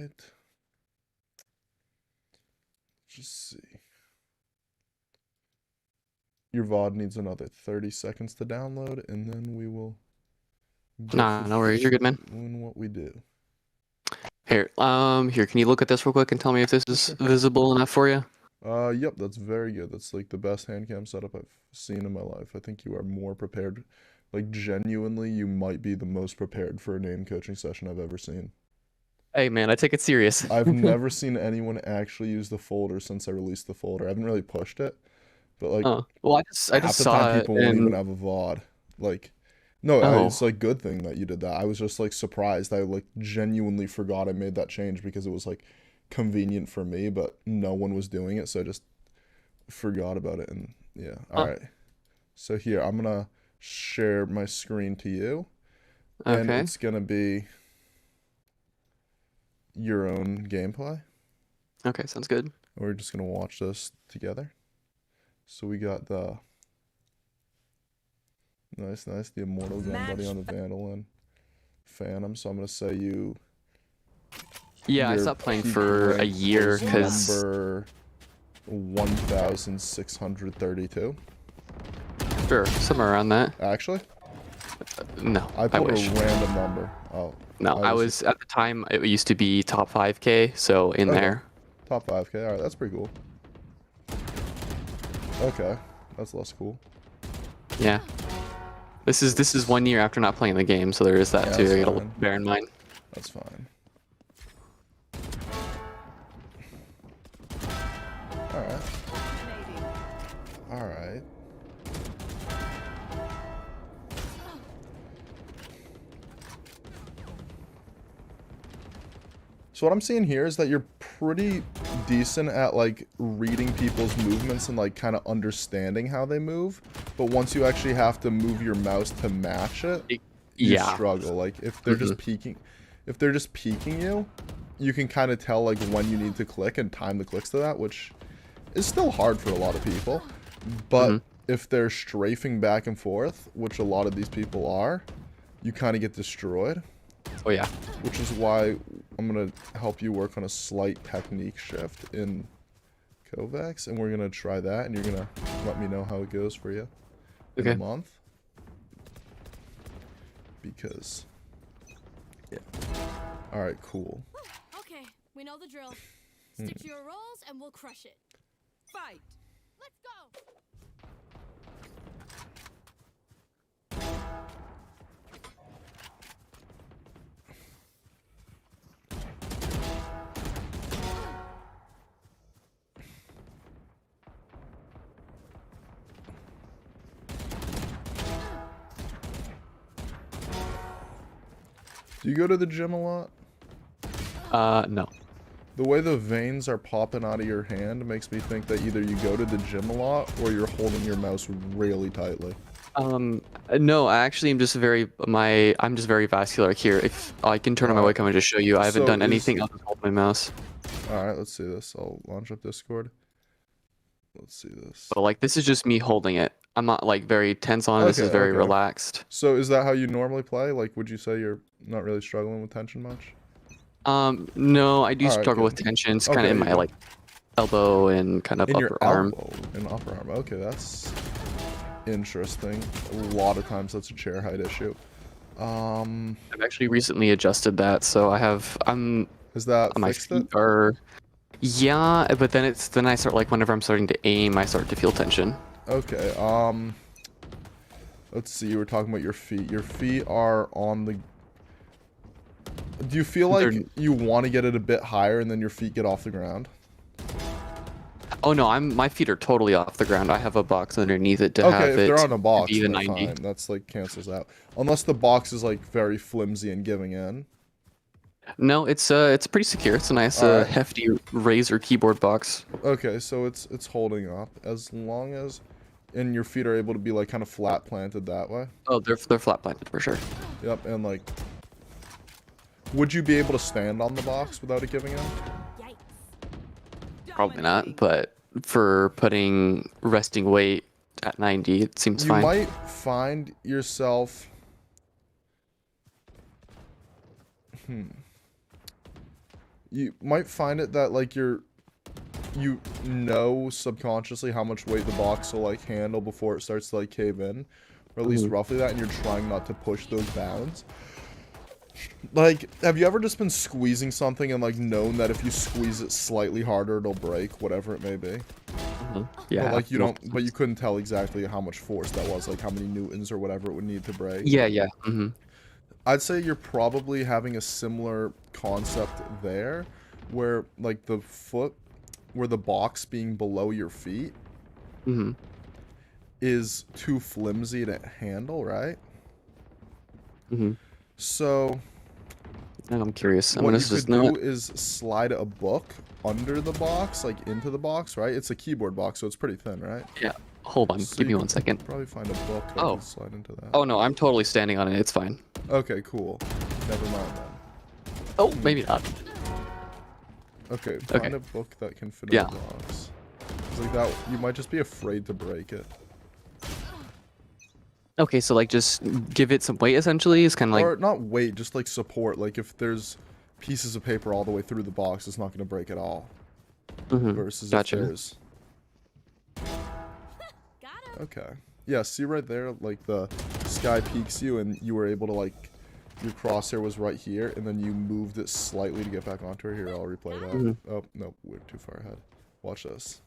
right. Just see. Your VOD needs another 30 seconds to download, and then we will go Nah, for no worries. You're good, man. doing what we do. Here, can you look at this real quick and tell me if this is Sure. visible enough for you? Yep, that's very good. That's like the best hand cam setup I've seen in my life. I think you are more prepared. Like, genuinely, you might be the most prepared for a name coaching session I've ever seen. Hey, man, I take it serious. I've never seen anyone actually use the folder since I released the folder. I haven't really pushed it, but like Well, I half just the time saw it people won't even and have a VOD. Like, no, oh, it's like good thing that you did that. I was just like surprised. I like genuinely forgot I made that change because it was like convenient for me, but no one was doing it, so I just forgot about it. And yeah, all huh, right. So here, I'm gonna share my screen to you, and okay, it's gonna be your own gameplay. okay, sounds good. We're just gonna watch this together. So we got the nice, the Immortal Gun Buddy on the Vandal and Phantom. So I'm gonna say Yeah, I your stopped playing peak for a rank year was because number 1632. sure, somewhere around that. Actually, No, I I pulled a wish. random number. Oh, No, I I was was at the time it used to be top 5K, so in okay. there. Top 5K. All right, that's pretty cool. Okay, that's less cool. Yeah. This is 1 year after not playing the game, so there is that Yeah, too. that's I gotta fine. bear in mind. That's fine. All right. All right. So what I'm seeing here is that you're pretty decent at like reading people's movements and like kind of understanding how they move. But once you actually have to move your mouse to match it, you Yeah. struggle. Like if they're hmm just peeking you, you can kind of tell like when you need to click and time the clicks to that, which is still hard for a lot of people. hmm But if they're strafing back and forth, which a lot of these people are, you kind of get destroyed. Oh yeah. Which is why I'm going to help you work on a slight technique shift in Kovacs. And we're going to try that. And you're going to let me know how it goes for you in a Okay. month. Because, yeah. Alright, cool. Okay, we know the drill. Stick to your roles and we'll crush it. Fight! Let's go! Do you go to the gym a lot? No. The way the veins are popping out of your hand makes me think that either you go to the gym a lot or you're holding your mouse really tightly. No, I actually am just I'm just very vascular here. If I can turn on my Alright. webcam and just show you, I haven't So done anything other than hold my mouse. Alright, let's see this. I'll launch up Discord. Let's see this. But like this is just me holding it. I'm not like very tense on it. This is Okay, very okay. relaxed. So is that how you normally play? Like, would you say you're not really struggling with tension much? No, I do All right, struggle with good. tensions kind of Okay, in you my do. like elbow and kind of In your upper arm. elbow and upper arm. Okay, that's interesting. A lot of times that's a chair height issue. I've actually recently adjusted that, so I'm Has that my fixed it? feet are yeah, but then I start like whenever I'm starting to aim, I start to feel tension. Okay, let's see, you were talking about your feet. Your feet are on the... Do you feel They're like you want to get it a bit higher and then your feet get off the ground? Oh no, my feet are totally off the ground. I have a box underneath it to Okay, have if it they're on a box, be the then 90. fine. That's like cancels out. Unless the box is like very flimsy and giving in. No, it's pretty secure. It's a nice Alright. hefty Razer keyboard box. Okay, so it's holding up as long as and your feet are able to be like kind of flat planted that way. Oh, they're flat planted for sure. Yep, and like would you be able to stand on the box without it giving in? Yikes. Probably not, but for putting resting weight at 90, it seems You fine. might find yourself you might find it that like you know subconsciously how much weight the box will like handle before it starts to like cave in, or at least Mhm. roughly that, and you're trying not to push those bounds. Like, have you ever just been squeezing something and like known that if you squeeze it slightly harder it'll break, whatever it may be? Yeah. But like you don't, multiple but you times. couldn't tell exactly how much force that was, like how many newtons or whatever it would need to break. Yeah, yeah. I'd say you're probably having a similar concept there, where like the foot, where the box being below your feet Mm-hmm. is too flimsy to handle, right? Mm-hmm. So And I'm curious. I'm what gonna you just could know do it. is slide a book under the box, like into the box, right? It's a keyboard box, so it's pretty thin, right? Yeah. Hold on. So Give you me could 1 second. probably find a book that Oh. could slide into that. Oh no, I'm totally standing on it. It's fine. Okay, cool. Never mind then. Oh, maybe not. Okay, Okay. find a book that can fit Yeah. in the box. 'Cause like that, you might just be afraid to break it. Okay, so like just give it some weight essentially. It's kind of like Or not weight, just like support. Like if there's pieces of paper all the way through the box, it's not going to break at all. Versus Gotcha. if there's... Got him. Okay. Yeah, see right there, like the sky peeks you and you were able to like... Your crosshair was right here, and then you moved it slightly to get back onto her. Here, I'll replay that. Mhm. Oh, no, we're too far ahead. Watch this.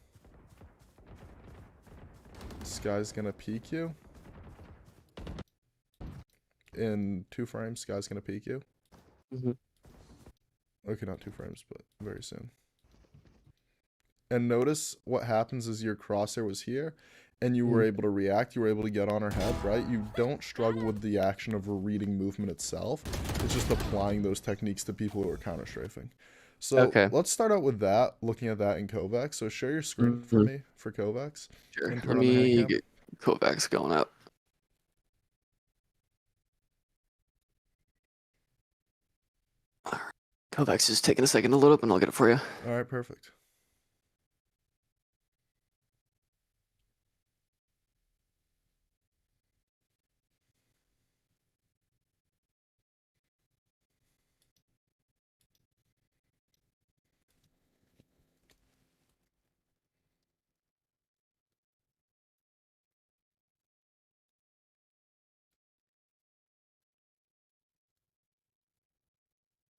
Sky's gonna peek you. In 2 frames, Sky's gonna peek you. Mhm. Okay, not 2 frames, but very soon. And notice what happens is your crosshair was here, and you were Mhm. able to react. You were able to get on her head, right? You don't struggle with the action of reading movement itself. It's just applying those techniques to people who are counter-strafing. So Okay. let's start out with that, looking at that in Kovacs. So share your screen for Mhm. me for Kovacs. Sure. And Let turn on the hand me cam. get Kovacs going up. Alright. Kovacs is taking a second to load up, and I'll get it for you. All right, perfect.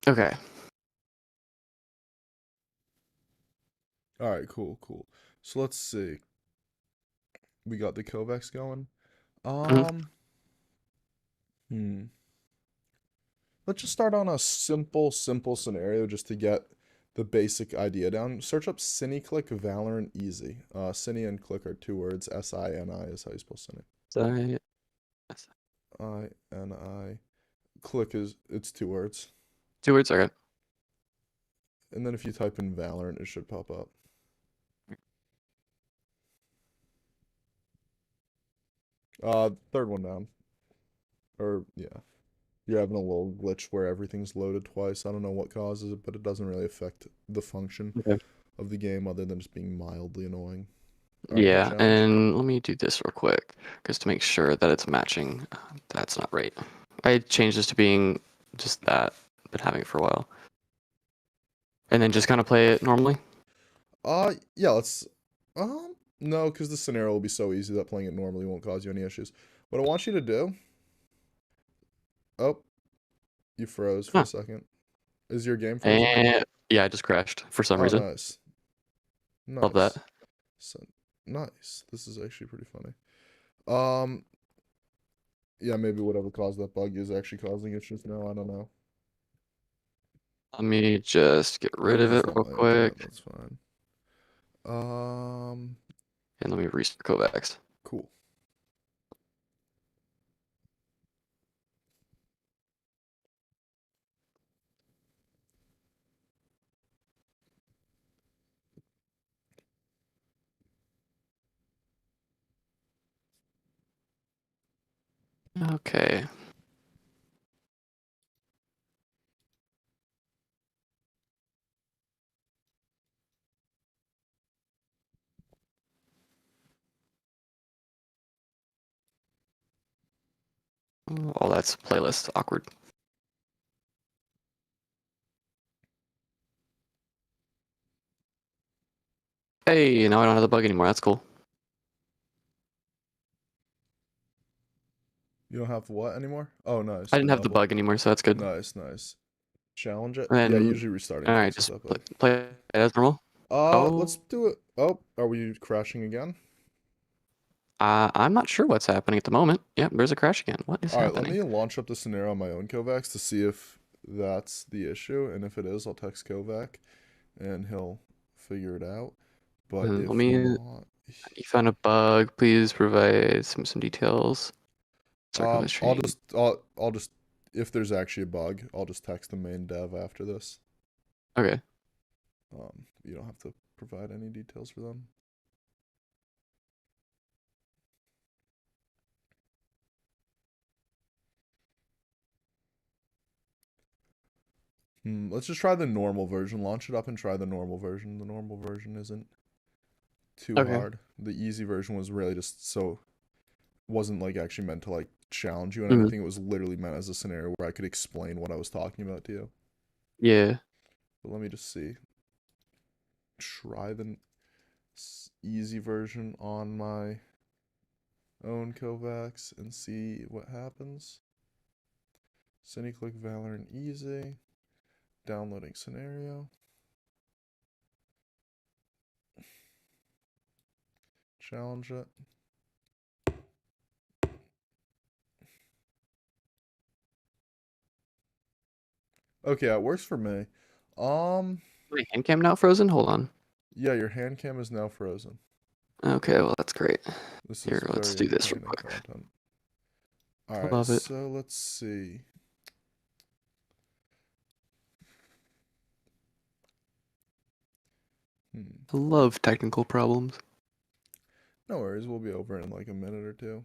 Okay. All right, cool, cool. So let's see. We got the Kovacs going. Mhm. Hmm. Let's just start on a simple scenario just to get the basic idea down. Search up CineClick Valorant Easy. Cine and click are 2 words. S-I-N-I is how you spell Cine. So, I-N-I. Click is, it's 2 words. 2 words. Okay. And then if you type in Valorant, it should pop up. Third one down. Or, yeah. You're having a little glitch where everything's loaded twice. I don't know what causes it, but it doesn't really affect the function Okay. of the game other than just being mildly annoying. All right, hit Yeah, challenge. and let me do this real quick, just to make sure that it's matching. That's not right. I changed this to being just that. Been having it for a while. And then just kind of play it normally. Yeah, let's, no, because the scenario will be so easy that playing it normally won't cause you any issues. What I want you to do, oh, you froze for Huh. a second. Is your game frozen? And yeah, I just crashed for some Oh, reason. nice. Love that. So, nice. This is actually pretty funny. Um, yeah, maybe whatever caused that bug is actually causing issues now. I don't know. Let me just get rid of it It's not real my intent. quick. That's fine. Um, And let me restart Kovacs. cool. Okay. Oh, that's playlist. Awkward. Hey, now I don't have the bug anymore. That's cool. You don't have what anymore? Oh, nice. I didn't have the double. bug anymore, so that's good. Nice, nice. Challenge it. And Yeah, usually restarting all right, fixes just that bug. play it as normal. Let's do it. Oh, are we crashing again? I'm not sure what's happening at the moment. Yep, there's a crash again. What is All right, let happening? me launch up the scenario on my own Kovacs to see if that's the issue, and if it is, I'll text Kovac, and he'll figure it out. But if Let me. not, You found a bug. Please provide some details. Circle history. I'll just, if there's actually a bug, I'll just text the main dev after this. Okay. You don't have to provide any details for them. Let's just try the normal version. Launch it up and try the normal version. The normal version isn't too Okay. hard. The easy version was really just so wasn't like actually meant to like challenge you and Mhm. anything. It was literally meant as a scenario where I could explain what I was talking about to you. Yeah. But let me just see. Try the easy version on my own Kovacs and see what happens. CineClick Valorant easy. Downloading scenario. Challenge it. Okay, it works for me. My hand cam now frozen? Hold on. Yeah, your hand cam is now frozen. Okay, well that's great. This Here, is let's very do this real entertaining quick. content. All right, Love it. so let's see. I love technical problems. No worries, we'll be over in like a minute or two.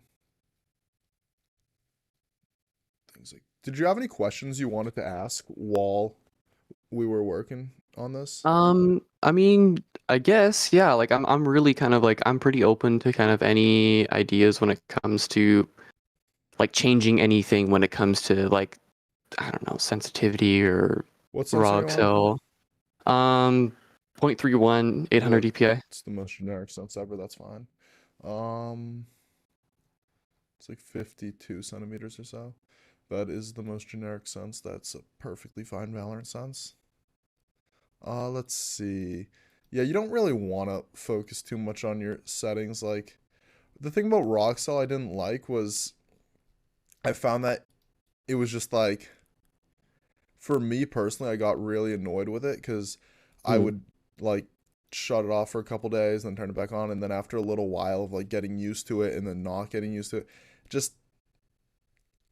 Things like, did you have any questions you wanted to ask while we were working on this? I mean, I guess, yeah, like I'm really kind of like I'm pretty open to kind of any ideas when it comes to like changing anything when it comes to like I don't know, sensitivity or What sense are raw you on? cell. 0.31 800 dpi. It's the most generic sense ever. That's fine. It's like 52 centimeters or so. That is the most generic sense. That's a perfectly fine Valorant sense. Let's see. Yeah, you don't really want to focus too much on your settings. Like, the thing about Roxel I didn't like was I found that it was just like, for me personally, I got really annoyed with it because I would like shut it off for a couple days, then turn it back on, and then after a little while of like getting used to it and then not getting used to it, just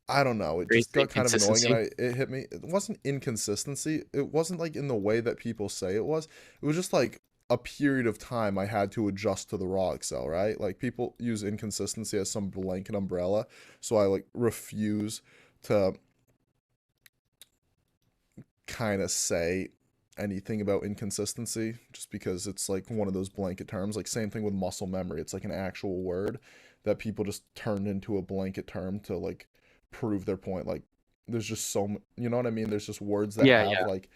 I don't know. It Creates just the got kind of annoying, and inconsistency. it hit me. It wasn't inconsistency. It wasn't like in the way that people say it was. It was just like a period of time I had to adjust to the raw Excel, right? Like people use inconsistency as some blanket umbrella, so I like refuse to kind of say anything about inconsistency just because it's like one of those blanket terms. Like same thing with muscle memory. It's like an actual word that people just turned into a blanket term to like prove their point. Like there's just you know what I mean? There's just words that Yeah, have yeah. like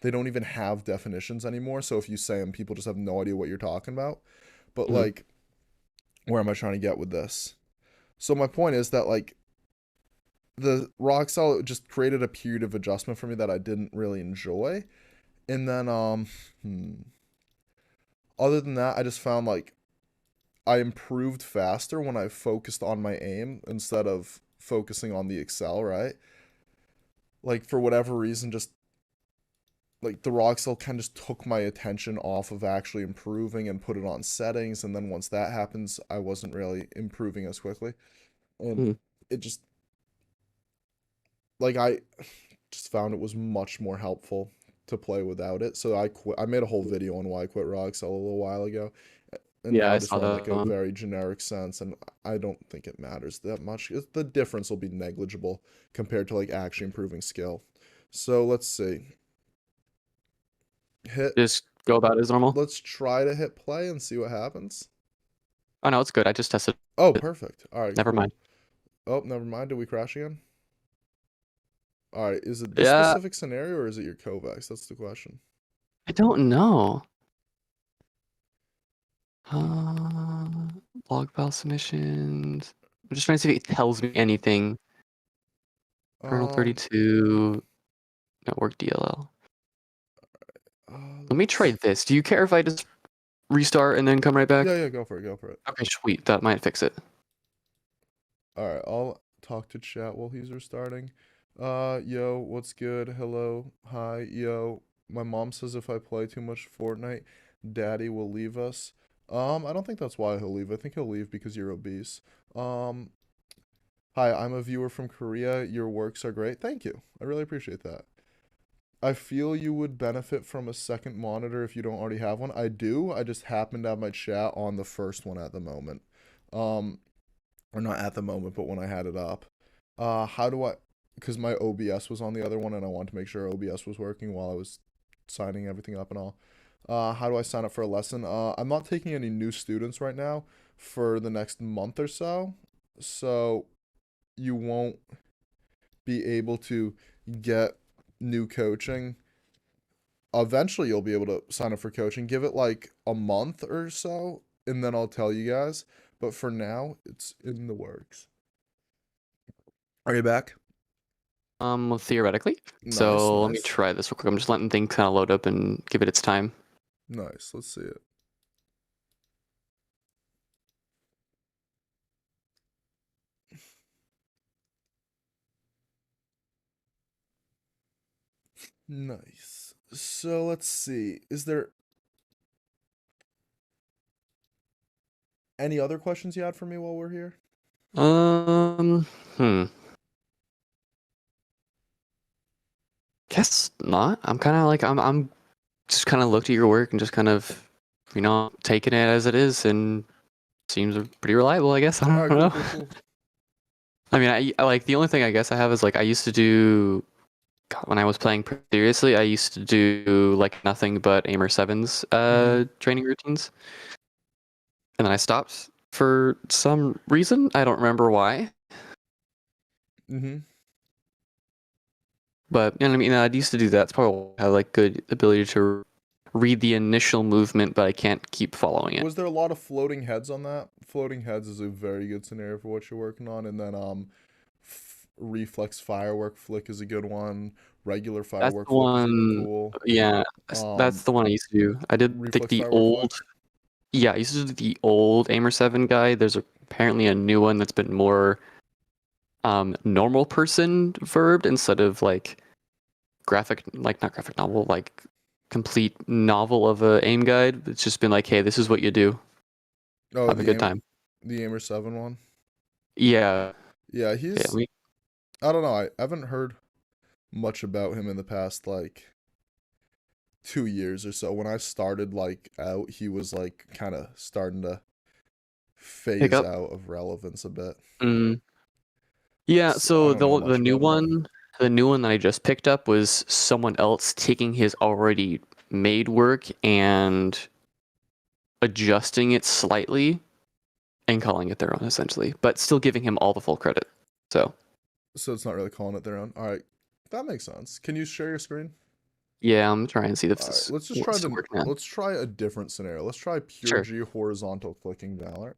they don't even have definitions anymore. So if you say them, people just have no idea what you're talking about. But Mhm. like, where am I trying to get with this? So my point is that like the Roxel just created a period of adjustment for me that I didn't really enjoy. And then other than that, I just found like I improved faster when I focused on my aim instead of focusing on the Excel, right? Like for whatever reason, just like the Roxel kind of just took my attention off of actually improving and put it on settings, and then once that happens, I wasn't really improving as quickly. And Mhm. it just like I just found it was much more helpful to play without it. So I made a whole video on why I quit Roxel a little while ago. And Yeah, now I I just saw run like that a one. very generic sense, and I don't think it matters that much. The difference will be negligible compared to like actually improving skill. So let's see. Hit. Just go about it as normal. Let's try to hit play and see what happens. Oh no, it's good. I just tested Oh, it. perfect. All right, Never cool. mind. Oh, never mind. Did we crash again? All right. Is it this Yeah, specific scenario or is it your Kovacs? That's the question. I don't know. Uh, log file submissions. I'm just trying to see if it tells me anything. Kernel Um, 32, network DLL. Let me try let's- this. Do you care if I just restart and then come right back? Yeah, go for it. Go for it. Okay, sweet. That might fix it. All right, I'll talk to chat while he's restarting. Yo, what's good? Hello, hi, yo. My mom says if I play too much Fortnite, Daddy will leave us. I don't think that's why he'll leave. I think he'll leave because you're obese. Um, Hi, I'm a viewer from Korea. Your works are great. Thank you. I really appreciate that. I feel you would benefit from a second monitor if you don't already have one. I do. I just happen to have my chat on the first one at the moment. Um, or not at the moment, but when I had it up. How do I? Because my OBS was on the other one, and I wanted to make sure OBS was working while I was signing everything up and all. How do I sign up for a lesson? I'm not taking any new students right now for the next month or so, so you won't be able to get new coaching. Eventually, you'll be able to sign up for coaching. Give it like a month or so, and then I'll tell you guys. But for now, it's in the works. Are you back? Theoretically. Nice, So let me nice. try this real quick. I'm just letting things kind of load up and give it its time. Nice. Let's see it. Nice. So let's see. Is there any other questions you had for me while we're here? Um, hmm. Guess not. I'm kind of like I'm just kind of looked at your work and just kind of, taking it as it is, and seems pretty reliable. I guess I All don't right, know. cool. I mean, I like the only thing I guess I have is like I used to do God, when I was playing pretty seriously. I used to do like nothing but Aimer sevens training routines, and then I stopped for some reason. I don't remember why. Mm-hmm. But I mean, I used to do that. It's probably why I have like good ability to read the initial movement, but I can't keep following it. Was there a lot of floating heads on that? Floating heads is a very good scenario for what you're working on, and then reflex firework flick is a good one. Regular That's firework the flick is really one. cool. Yeah, that's Um, the one I used to do. I did like reflex the firework old. flick. Yeah, I used to do the old Aimer 7 guy. There's apparently a new one that's been more normal person verbed instead of like graphic, like not graphic novel, like complete novel of a aim guide. It's just been like, hey, this is what you do. Oh, Have a good time. the Aimer 7 one. Yeah. Yeah, Yeah. I don't know. I haven't heard much about him in the past like 2 years or so. When I started like out, he was like kind of starting to Pick phase up. out of relevance a bit. Mm. Yeah, I so don't know the much new about him. one, the new one that I just picked up was someone else taking his already made work and adjusting it slightly and calling it their own essentially, but still giving him all the full credit. So, So it's not really calling it their own. All right, that makes sense. Can you share your screen? yeah, I'm trying to see if All right, this let's just will try still work now. let's try a different scenario. Let's try pure Sure. G horizontal clicking Valorant.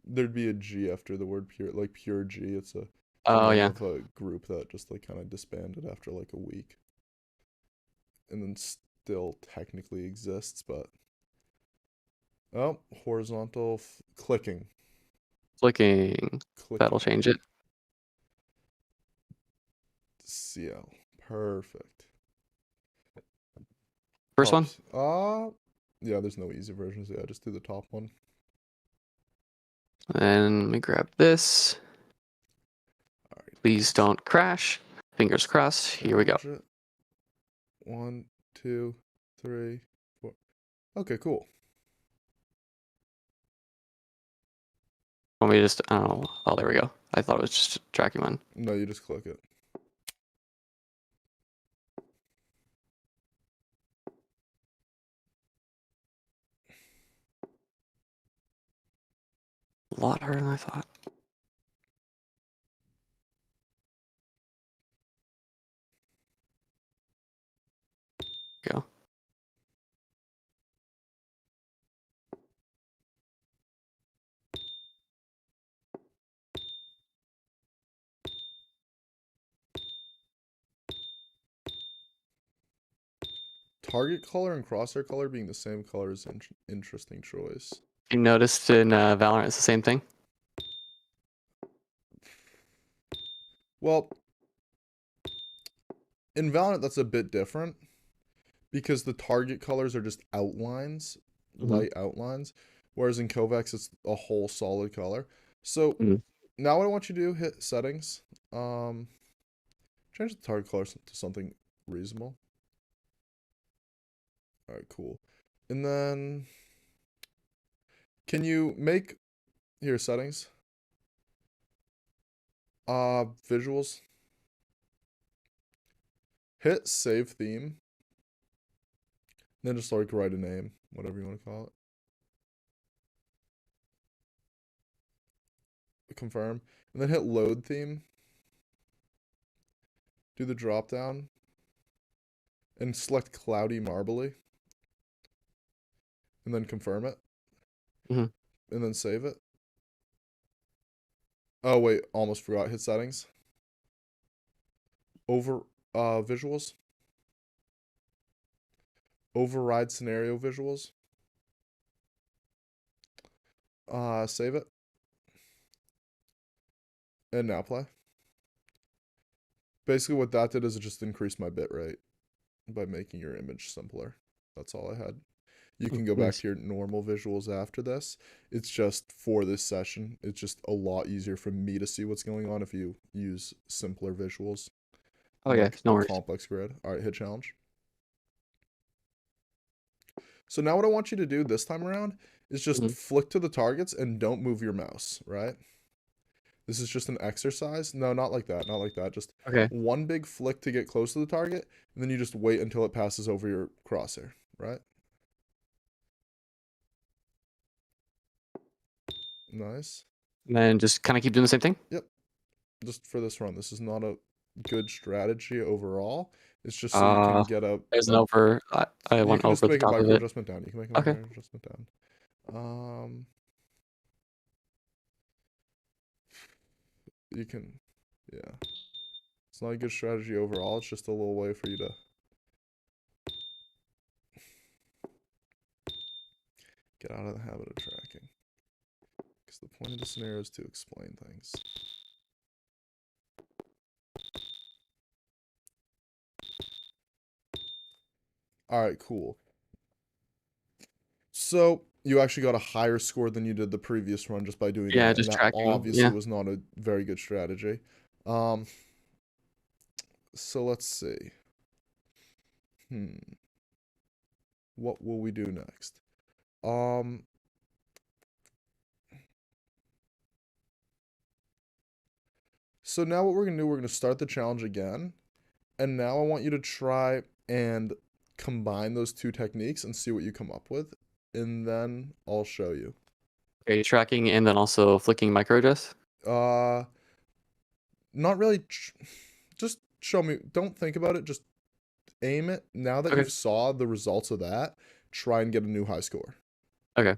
There'd be a G after the word pure, like pure G. It's the Oh name yeah. of a group that just like kind of disbanded after like a week, and then still technically exists, but oh, horizontal clicking, Clicking. That'll clicking. change it. CL, perfect. First one. Yeah. There's no easy versions. Yeah, just do the top one. And let me grab this. All right. Please don't crash. Fingers crossed. Here we go. Charge it. 1, 2, 3, 4. Okay, cool. Want me to just, I don't know. Oh, there we go. I thought it was just tracking one. No, you just click it. A lot harder than I thought. Go. target color and crosshair color being the same color is an interesting choice. You noticed in Valorant it's the same thing? Well, in Valorant that's a bit different because the target colors are just outlines, light outlines, whereas in Kovacs it's a whole solid color. So now what I want you to do, hit settings, change the target color to something reasonable. All right, cool. And then can you make here settings? Visuals. Hit save theme. Then just like write a name, whatever you want to call it. Confirm. And then hit load theme. Do the drop down. And select cloudy marbly. And then confirm it. And then save it. Oh wait, almost forgot. Hit settings. Over visuals. Override scenario visuals. Save it. And now play. Basically what that did is it just increased my bit rate by making your image simpler. That's all I had. You can go back to your normal visuals after this. It's just for this session, it's just a lot easier for me to see what's going on if you use simpler visuals. Oh yeah, no worries. Complex grid. All right, hit challenge. So now what I want you to do this time around is just flick to the targets and don't move your mouse, right? This is just an exercise. No, not like that. Not like that. Just one big flick to get close to the target, and then you just wait until it passes over your crosshair, right? Nice. And then just kind of keep doing the same thing? Yep. Just for this run. This is not a good strategy overall. It's just so you can get a... There's an over... I went over the top of it. You can just make a micro adjustment down. You can make a micro adjustment down. You can... Yeah. It's not a good strategy overall. It's just a little way for you to... get out of the habit of tracking. Because the point of the scenario is to explain things. Alright, cool. So, you actually got a higher score than you did the previous run just by doing that. Yeah, just tracking. That obviously was not a very good strategy. So let's see. What will we do next? So now what we're going to do, we're going to start the challenge again. And now I want you to try and combine those two techniques and see what you come up with. And then I'll show you. Okay, tracking and then also flicking micro adjust? Not really. Just show me. Don't think about it. Just aim it. Now that you saw the results of that, try and get a new high score. Okay.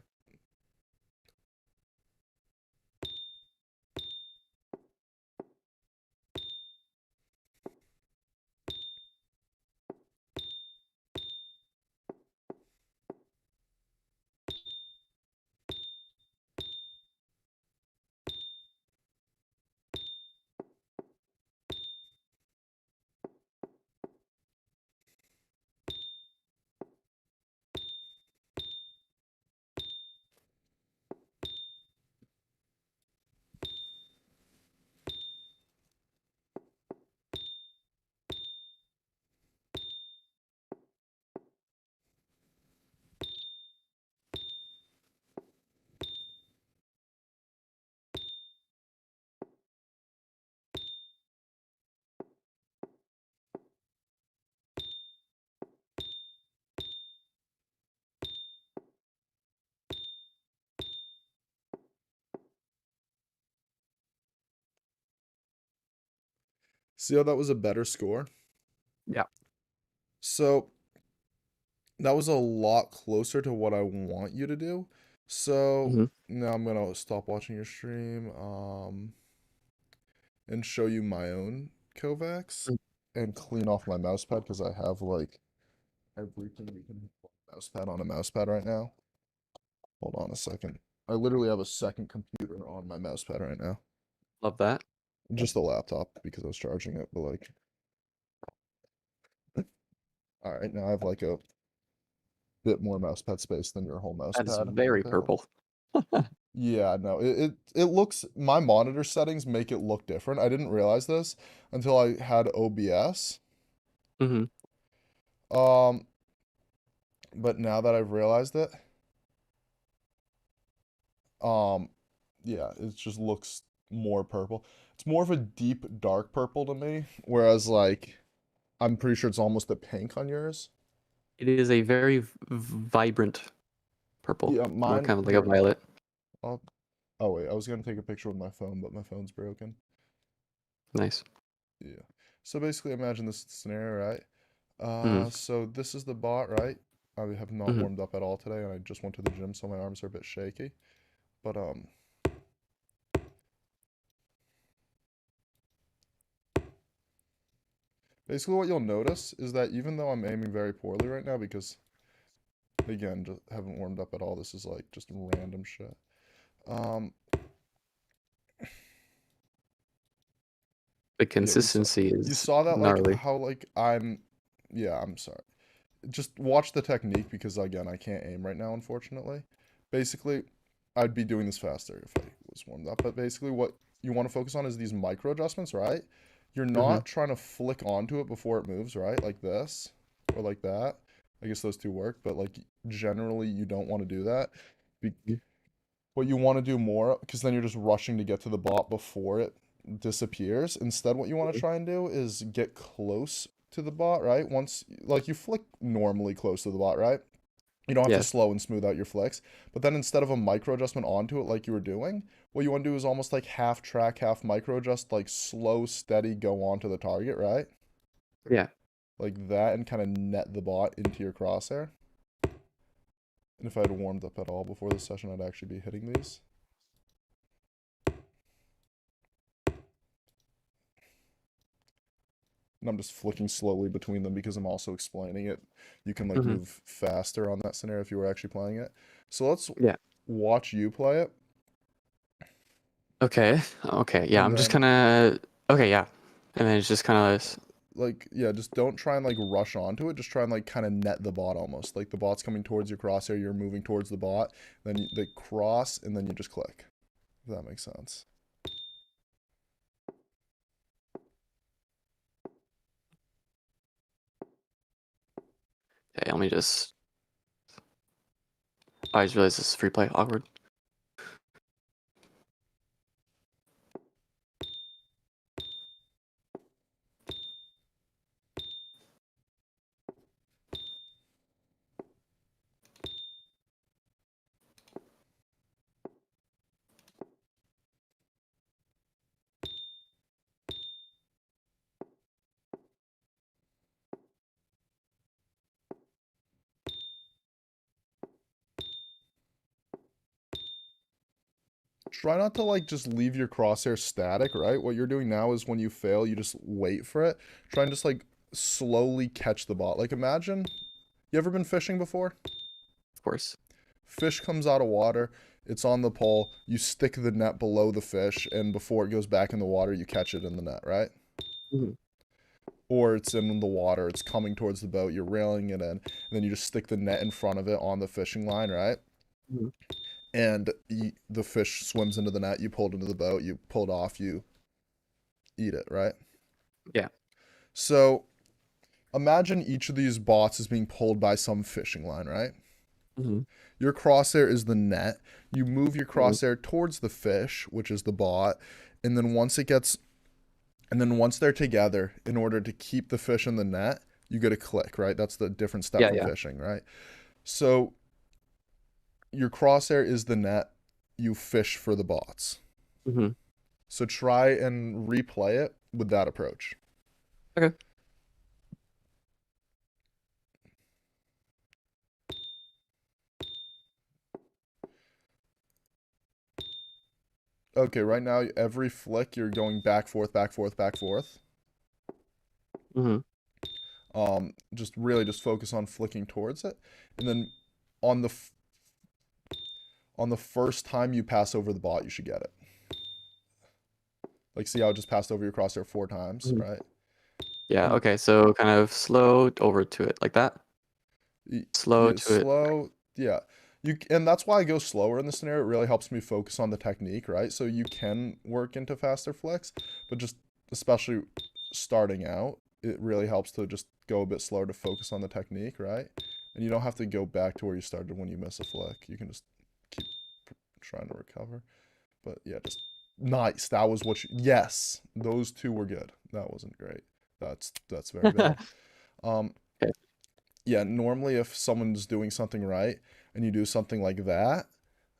See how that was a better score? Yeah. So that was a lot closer to what I want you to do. So now I'm gonna stop watching your stream and show you my own Kovacs and clean off my mouse pad because I have like everything you can mouse pad on a mouse pad right now. Hold on a second. I literally have a second computer on my mouse pad right now. Love that. Just the laptop because I was charging it, but like alright, now I have like a bit more mouse pad space than your whole mouse That is pad. very What the hell? purple. Yeah, no, it looks, my monitor settings make it look different. I didn't realize this until I had OBS. Mm-hmm. But now that I've realized it, yeah, it just looks more purple. It's more of a deep dark purple to me, whereas like I'm pretty sure it's almost a pink on yours. It is a very vibrant purple. Yeah, More mine kind of like a here, violet. I'll, oh wait, I was gonna take a picture with my phone, but my phone's broken. Nice. Yeah. So basically imagine this scenario, right? Mm-hmm. So this is the bot, right? I have not Mm-hmm. warmed up at all today, and I just went to the gym, so my arms are a bit shaky. But basically what you'll notice is that even though I'm aiming very poorly right now, because again, just haven't warmed up at all, this is like just random shit. The Yeah, consistency you is saw that like gnarly. how like yeah, I'm sorry. Just watch the technique because again, I can't aim right now, unfortunately. Basically, I'd be doing this faster if I was warmed up, but basically what you want to focus on is these micro adjustments, right? You're Mm-hmm. not trying to flick onto it before it moves, right? Like this or like that. I guess those two work, but like generally you don't want to do that. Be what you want to do more, because then you're just rushing to get to the bot before it disappears. Instead, what you want to try and do is get close to the bot, right? Once, like, you flick normally close to the bot, right? You don't have to Yeah. slow and smooth out your flicks. But then instead of a micro adjustment onto it like you were doing, what you want to do is almost like half track, half micro adjust, like slow, steady, go onto the target, right? Yeah. Like that, and kind of net the bot into your crosshair. And if I had warmed up at all before this session, I'd actually be hitting these. And I'm just flicking slowly between them because I'm also explaining it. You can like Mm-hmm. move faster on that scenario if you were actually playing it. So let's Yeah. watch you play it. Okay. Okay. Yeah. And I'm just then kind of. Okay. Yeah. And then it's just kind of. like yeah, just don't try and like rush onto it. Just try and like kind of net the bot almost. Like the bot's coming towards your crosshair, you're moving towards the bot, then they cross and then you just click. If that makes sense. Okay. Let me just. I just realized this is free play. Awkward. Try not to like just leave your crosshair static, right? What you're doing now is when you fail, you just wait for it. Try and just like slowly catch the bot. Like imagine, you ever been fishing before? Of course. Fish comes out of water, it's on the pole, you stick the net below the fish, and before it goes back in the water, you catch it in the net, right? Mm-hmm. Or it's in the water, it's coming towards the boat, you're railing it in, and then you just stick the net in front of it on the fishing line, right? Mm-hmm. And the fish swims into the net, you pull it into the boat, you pull it off, you eat it, right? Yeah. So imagine each of these bots is being pulled by some fishing line, right? Mm-hmm. Your crosshair is the net. You move your crosshair towards the fish, which is the bot, and then once they're together, in order to keep the fish in the net, you get a click, right? That's the different step Yeah. from Yeah. fishing, right? So your crosshair is the net. You fish for the bots. Mm-hmm. So try and replay it with that approach. Okay. Okay, right now every flick you're going back forth, back forth, back forth. Mm-hmm. Just really just focus on flicking towards it, and then on the on the first time you pass over the bot, you should get it. Like, see how it just passed over your crosshair 4 times, Mhm. right? Yeah. And Okay. So kind of slow over to it like that. Slow yeah, to it. slow. Yeah. And that's why I go slower in this scenario. It really helps me focus on the technique, right? So you can work into faster flicks, but just especially starting out, it really helps to just go a bit slower to focus on the technique, right? And you don't have to go back to where you started when you miss a flick. You can just keep trying to recover. But yeah, just nice. That was what you, yes, those 2 were good. That wasn't great. That's very bad. Um, Okay. yeah, normally if someone's doing something right and you do something like that,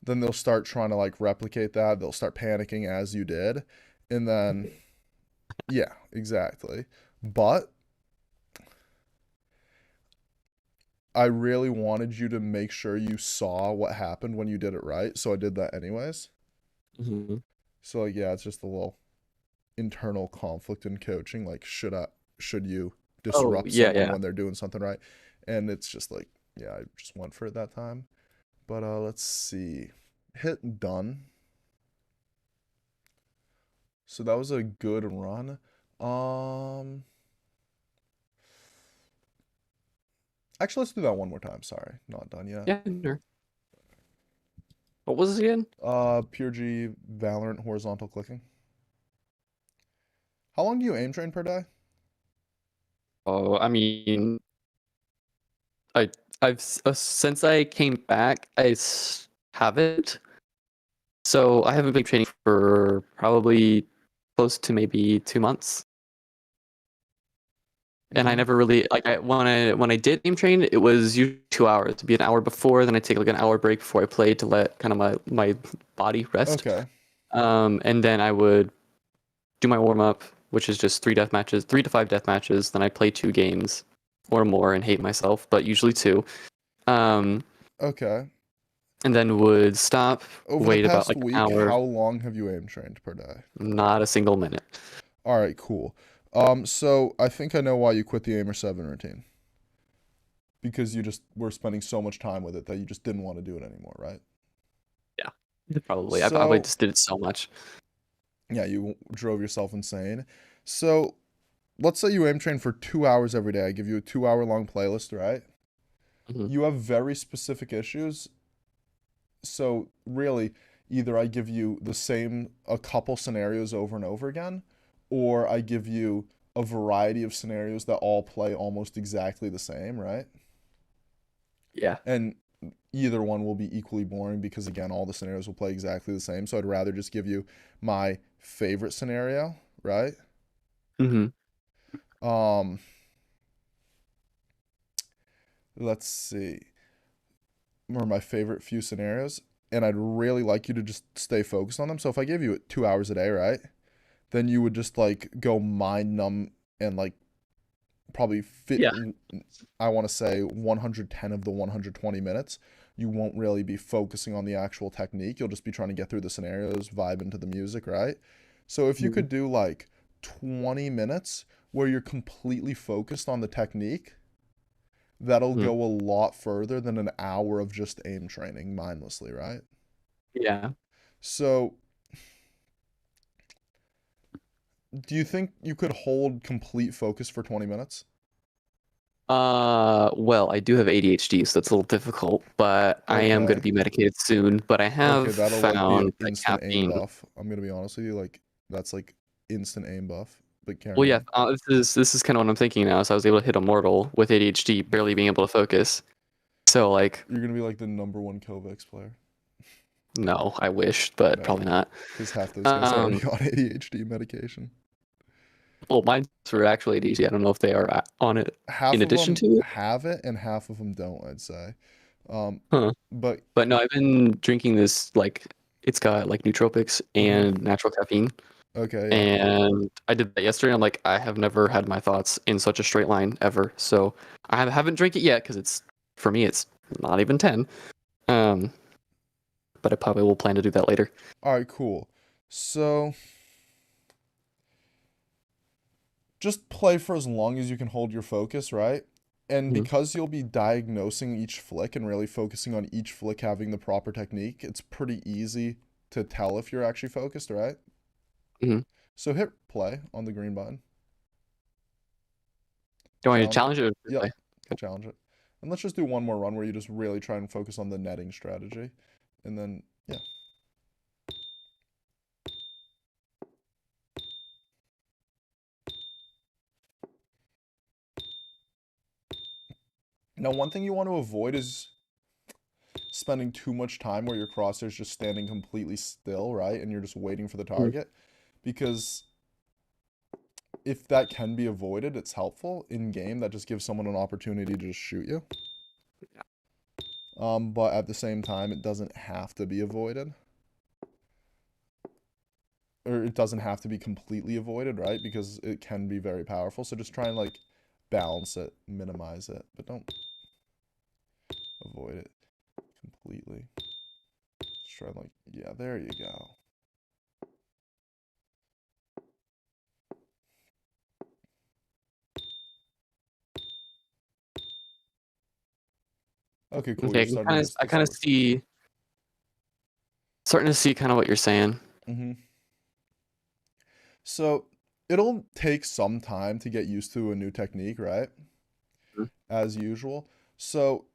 then they'll start trying to like replicate that. They'll start panicking as you did. And then, yeah, exactly. But I really wanted you to make sure you saw what happened when you did it right. So I did that anyways. Mhm. So, like, yeah, it's just a little internal conflict in coaching. Like, should you Oh disrupt yeah, someone yeah. when they're doing something right? And it's just like, yeah, I just went for it that time. But let's see. Hit done. So that was a good run. Um Actually, let's do that one more time. Sorry. Not done yet. Yeah. Sure. What was it again? Pure G Valorant horizontal clicking. How long do you aim train per day? Oh, I mean, I since I came back, haven't. So I haven't been training for probably close to maybe 2 months. And I Mhm. never really like when I did aim train, it was usually 2 hours. It'd be an hour before, then I take like an hour break before I played to let kind of my body rest. Okay. And then I would do my warm up, which is just 3 death matches, 3 to 5 death matches. Then I play 2 games or more and hate myself, but usually 2. Um, Okay. and then would stop, Over the wait about past like an week, hour, how long have you aim trained per day? not a single minute. All right, cool. So I think I know why you quit the Aimer 7 routine. Because you just were spending so much time with it that you just didn't want to do it anymore, right? Yeah, probably. I probably So, just did it so much. yeah, you drove yourself insane. So, let's say you aim train for 2 hours every day. I give you a 2 hour long playlist, right? Mhm. You have very specific issues. So, really, either I give you a couple scenarios over and over again, or I give you a variety of scenarios that all play almost exactly the same, right? Yeah. And either one will be equally boring because, again, all the scenarios will play exactly the same. So, I'd rather just give you my favorite scenario, right? Hmm. Um, let's see. Or my favorite few scenarios, and I'd really like you to just stay focused on them. So if I gave you 2 hours a day, right, then you would just like go mind numb and like probably fit. Yeah. I want to say 110 of the 120 minutes. You won't really be focusing on the actual technique. You'll just be trying to get through the scenarios, vibe into the music, right? So if you Mhm. could do like 20 minutes where you're completely focused on the technique, that'll Mhm. go a lot further than an hour of just aim training mindlessly, right? Yeah. So, do you think you could hold complete focus for 20 minutes? Well, I do have ADHD, so that's a little difficult, but I am going to Okay. be medicated soon. But I Okay, have that'll like be an found that instant aim caffeine. buff. I'm gonna be honest with you, like that's like instant aim buff. But Well, carry yeah, on. this is kind of what I'm thinking now. So I was able to hit Immortal with ADHD, barely being able to focus. So like, You're gonna be like the #1 Kovacs player. no, I wish, but No, probably not. because half those guys are Um, already on ADHD medication. well, mine for actual ADHD. I don't know if they are on it in Half of addition them to it. have it, and half of them don't. I'd say. Um, Huh. but But no, I've been drinking this like it's got like nootropics mhm. and natural caffeine. Okay, yeah. And I did that yesterday. I'm like, I have never had my thoughts in such a straight line ever. So I haven't drank it yet because it's for me it's not even 10. Um, but I probably will plan to do that later. All right, cool. So just play for as long as you can hold your focus, right? And Mhm. because you'll be diagnosing each flick and really focusing on each flick having the proper technique, it's pretty easy to tell if you're actually focused, right? Mhm. So hit play on the green button. Do you want me to Challenge challenge it? Or Yep, play? challenge it. And let's just do one more run where you just really try and focus on the netting strategy. And then, yeah. Now, one thing you want to avoid is spending too much time where your crosshair's just standing completely still, right? And you're just waiting for the target. Because if that can be avoided, it's helpful in game. That just gives someone an opportunity to just shoot you. But at the same time, it doesn't have to be avoided. Or it doesn't have to be completely avoided, right? Because it can be very powerful. So just try and like balance it, minimize it, but don't avoid it completely. Just try and like, yeah, there you go. Okay, cool. Okay, You're starting to get I kind of specific. see, starting to see kind of what you're saying. Mm-hmm. So it'll take some time to get used to a new technique, right? Mhm. As usual. So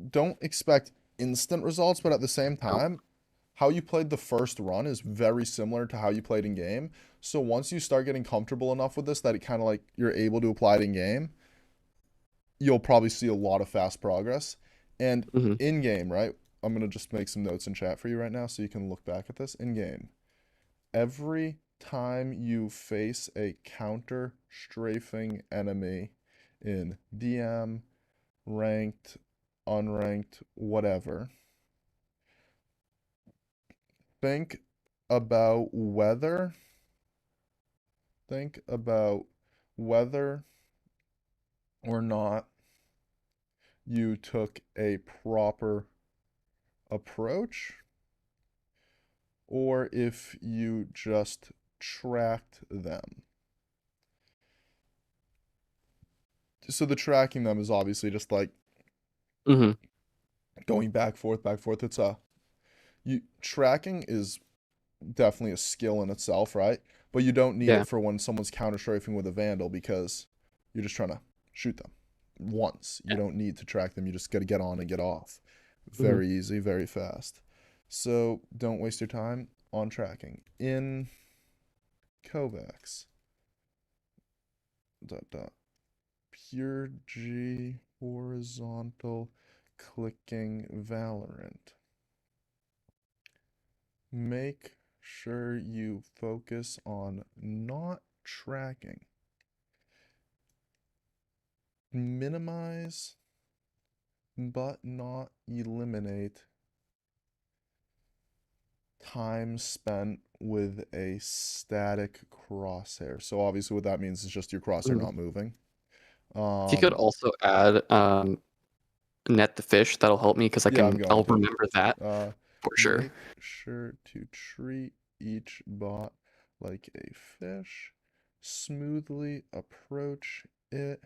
don't expect instant results, but at the same No. time, how you played the first run is very similar to how you played in game. So once you start getting comfortable enough with this that it kind of like you're able to apply it in game, you'll probably see a lot of fast progress. And Hmm. in game, right? I'm going to just make some notes in chat for you right now so you can look back at this. In game, every time you face a counter strafing enemy in DM, ranked, unranked, whatever, think about whether think about whether or not you took a proper approach or if you just tracked them. So the tracking them is obviously just like Hmm. going back forth, back forth. It's a you tracking is definitely a skill in itself, right? But you don't need Yeah. it for when someone's counter strafing with a vandal because you're just trying to shoot them once. You Yeah. don't need to track them. You just got to get on and get off. Hmm. Very easy, very fast. So don't waste your time on tracking. In Kovacs, dot dot, pure G horizontal clicking Valorant. Make sure you focus on not tracking. Minimize but not eliminate time spent with a static crosshair. So obviously what that means is just your crosshair Hmm. not moving. If you could also add net the fish, that'll help me because Yeah, I'm going I'll to. remember that for sure. Make sure to treat each bot like a fish. Smoothly approach it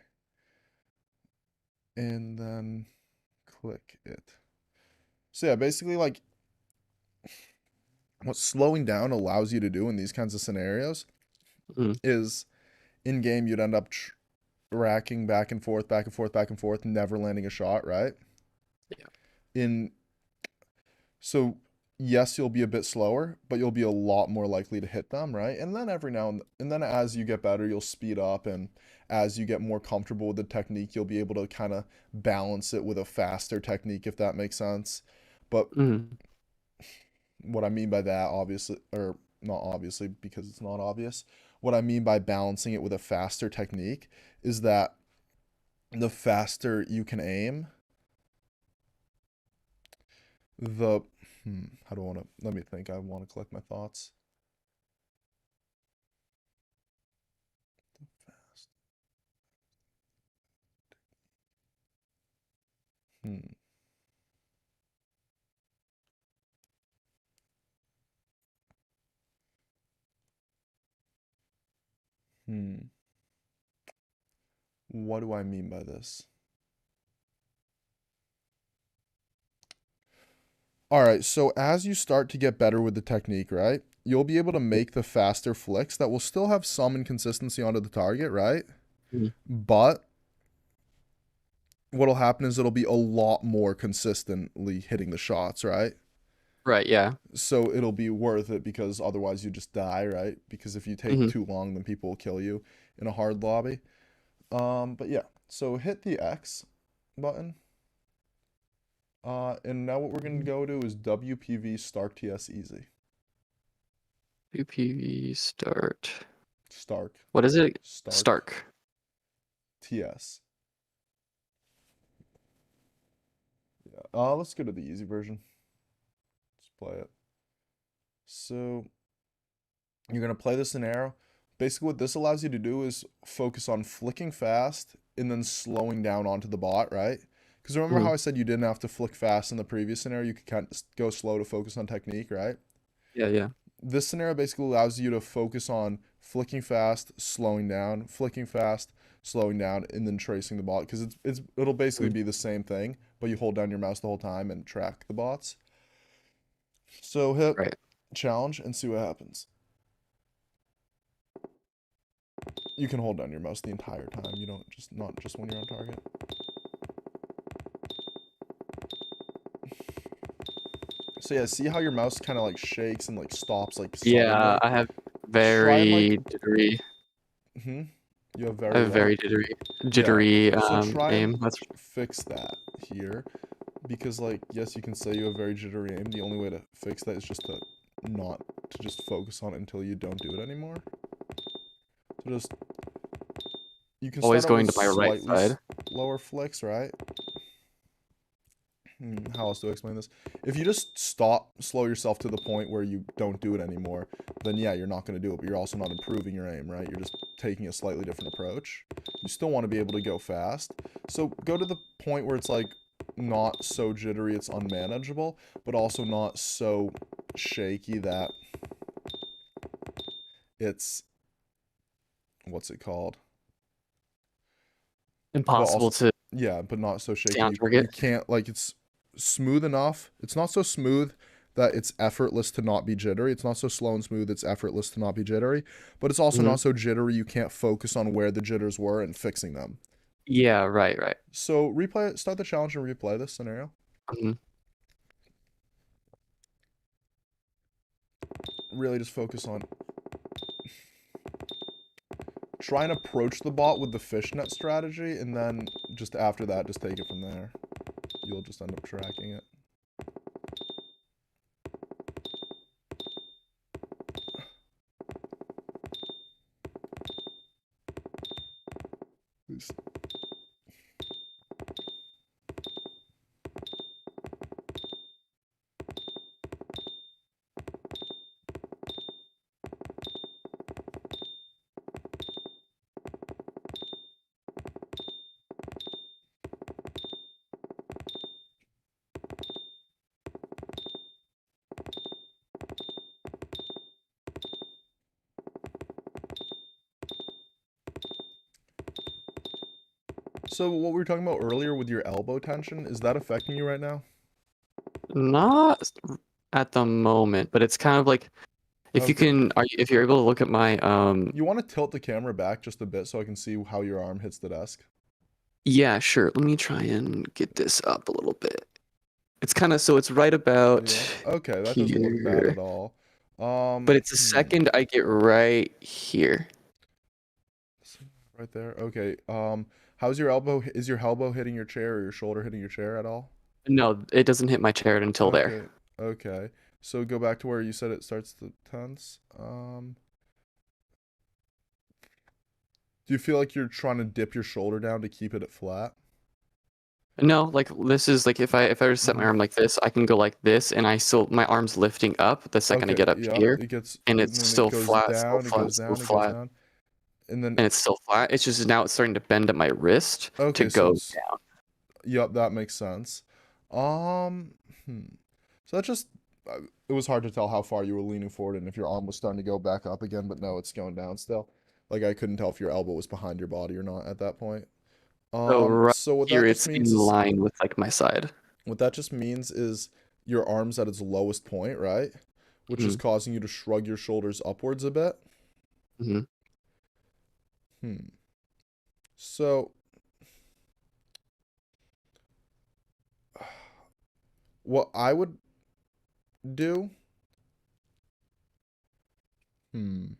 and then click it. So yeah, basically like what slowing down allows you to do in these kinds of scenarios Mm. is in game you'd end up racking back and forth, back and forth, back and forth, never landing a shot, right? Yeah. In so yes, you'll be a bit slower, but you'll be a lot more likely to hit them, right? And then every now and then as you get better, you'll speed up and as you get more comfortable with the technique, you'll be able to kind of balance it with a faster technique if that makes sense. But Mm. what I mean by that, obviously, or not obviously because it's not obvious, what I mean by balancing it with a faster technique is that the faster you can aim, the how do I want to let me think. I want to collect my thoughts. Fast. Hmm. Hmm. What do I mean by this? All right, so as you start to get better with the technique, right, you'll be able to make the faster flicks that will still have some inconsistency onto the target, right? Mhm. But what'll happen is it'll be a lot more consistently hitting the shots, right? Right, yeah. So it'll be worth it because otherwise you just die, right? Because if you take Hmm. too long, then people will kill you in a hard lobby. But yeah, so hit the X button. And now what we're gonna go to is WPV Stark TS Easy. UPV start. Stark. What is it? Stark. Stark. TS. Yeah. Let's go to the easy version. Let's play it. So you're gonna play this in arrow. Basically, what this allows you to do is focus on flicking fast and then slowing down onto the bot, right? Because remember Mhm. how I said you didn't have to flick fast in the previous scenario? You could kind of go slow to focus on technique, right? Yeah, yeah. This scenario basically allows you to focus on flicking fast, slowing down, flicking fast, slowing down, and then tracing the bot. Because it'll basically Mhm. be the same thing, but you hold down your mouse the whole time and track the bots. So hit Right. challenge and see what happens. You can hold down your mouse the entire time. You don't just not just when you're on target. So yeah, see how your mouse kind of like shakes and like stops like Yeah, suddenly? I have Try and like very jittery. you have I very have what? very jittery So try aim. and That's fix that here because like yes, you can say you have very jittery aim. The only way to fix that is just to not to just focus on it until you don't do it anymore. So just you can always start out going with to my right slightly side. lower flicks, right? How else do I explain this? If you just slow yourself to the point where you don't do it anymore, then yeah, you're not going to do it, but you're also not improving your aim, right? You're just taking a slightly different approach. You still want to be able to go fast. So go to the point where it's like not so jittery it's unmanageable, but also not so shaky that it's, what's it called? But Impossible also, to yeah, but not so stay shaky. on You target. can't, like, it's smooth enough. It's not so smooth that it's effortless to not be jittery. It's not so slow and smooth it's effortless to not be jittery. But it's also Hmm. not so jittery you can't focus on where the jitters were and fixing them. Yeah, right, right. So replay, start the challenge and replay this scenario. Mhm. Really just focus on try and approach the bot with the fishnet strategy, and then just after that, just take it from there. You'll just end up tracking it. Please. So what we were talking about earlier with your elbow tension, is that affecting you right now? Not at the moment, but it's kind of like if you Okay. can, if you're able to look at my You want to tilt the camera back just a bit so I can see how your arm hits the desk? yeah, sure. Let me try and get this up a little bit. It's kind of so it's right about Yeah. Okay, that doesn't look bad here, at all. but it's a second I get right here. Right there. Okay. How's your elbow? Is your elbow hitting your chair or your shoulder hitting your chair at all? No, it doesn't hit my chair until there. Okay. Okay. So go back to where you said it starts to tense. Do you feel like you're trying to dip your shoulder down to keep it at flat? No, like this is like if I were to set my Mhm. arm like this, I can go like this, and I still my arm's lifting up the second I Okay. get up Yep. here, It gets, and and it's then it still goes flat, still down. It flat, goes still down. It goes flat, down. And then and it's still flat. It's just now it's starting to bend at my wrist to okay. So go it's down. yep. That makes sense. Um. Hmm. So that just it was hard to tell how far you were leaning forward and if your arm was starting to go back up again, but no, it's going down still. Like I couldn't tell if your elbow was behind your body or not at that point. So right So what here, that just it's means in is line with like my side. your arm's at its lowest point, right? Which is Hmm. causing you to shrug your shoulders upwards a bit. Hmm. Hmm. So what I would do, hmm.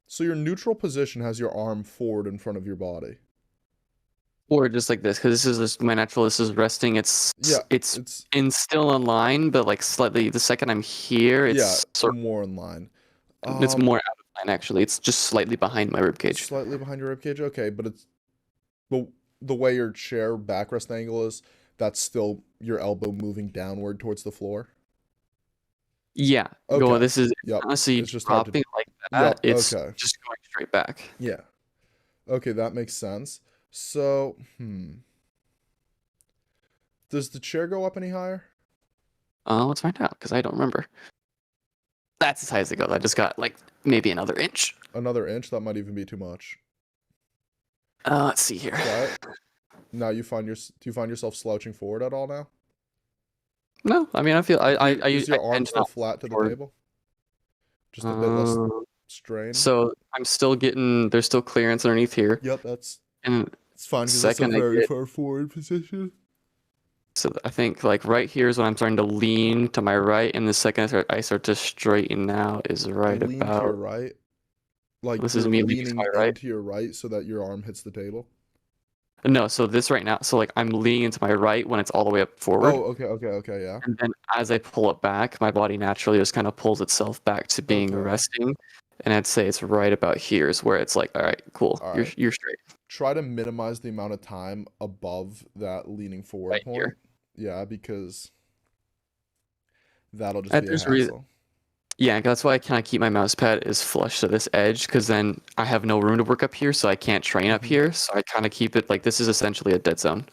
So your neutral position has your arm forward in front of your body. Or just like this, because this is my natural. This is resting. Yeah, It's it's in still in line, but like slightly. The second I'm here, yeah, it's sort more in line. it's Um, more out of line actually. It's just slightly behind my rib cage. Slightly behind your ribcage. Okay, but but the way your chair backrest angle is, that's still your elbow moving downward towards the floor. Yeah, go. Okay. This is Yep. honestly It's just hard to. dropping like that. Yep. It's Okay. just going straight back. Yeah. Okay, that makes sense. So, does the chair go up any higher? Let's find out because I don't remember. That's as high as it goes. I just got like maybe another inch. Another inch? That might even be too much. Let's see here. Try it. Now do you find yourself slouching forward at all now? No, I mean I feel Is your I arm tend to still not flat to the forward. table? Just a bit less Um, strain? so I'm still getting there's still clearance underneath here, Yep, that's and it's fine the because it's a second I very get far forward position. so I think like right here is when I'm starting to lean to my right, and the second I start to straighten out is right Lean to your about. right. Like This is you're me leaning to leaning my right. into your right so that your arm hits the table. No, so this right now, so like I'm leaning into my right when it's all the way up forward. Oh, okay, yeah. And then as I pull it back, my body naturally just kind of pulls itself back to being Okay. resting. And I'd say it's right about here is where it's like, all right, cool, All you're right. you're straight Try to minimize the amount of time above that leaning forward right point. here. Yeah, because that'll just be a There's reason, hassle. yeah, that's why I kind of keep my mouse pad as flush to this edge because then I have no room to work up here, so I can't train up Mhm. here. So I kind of keep it like this is essentially a dead zone.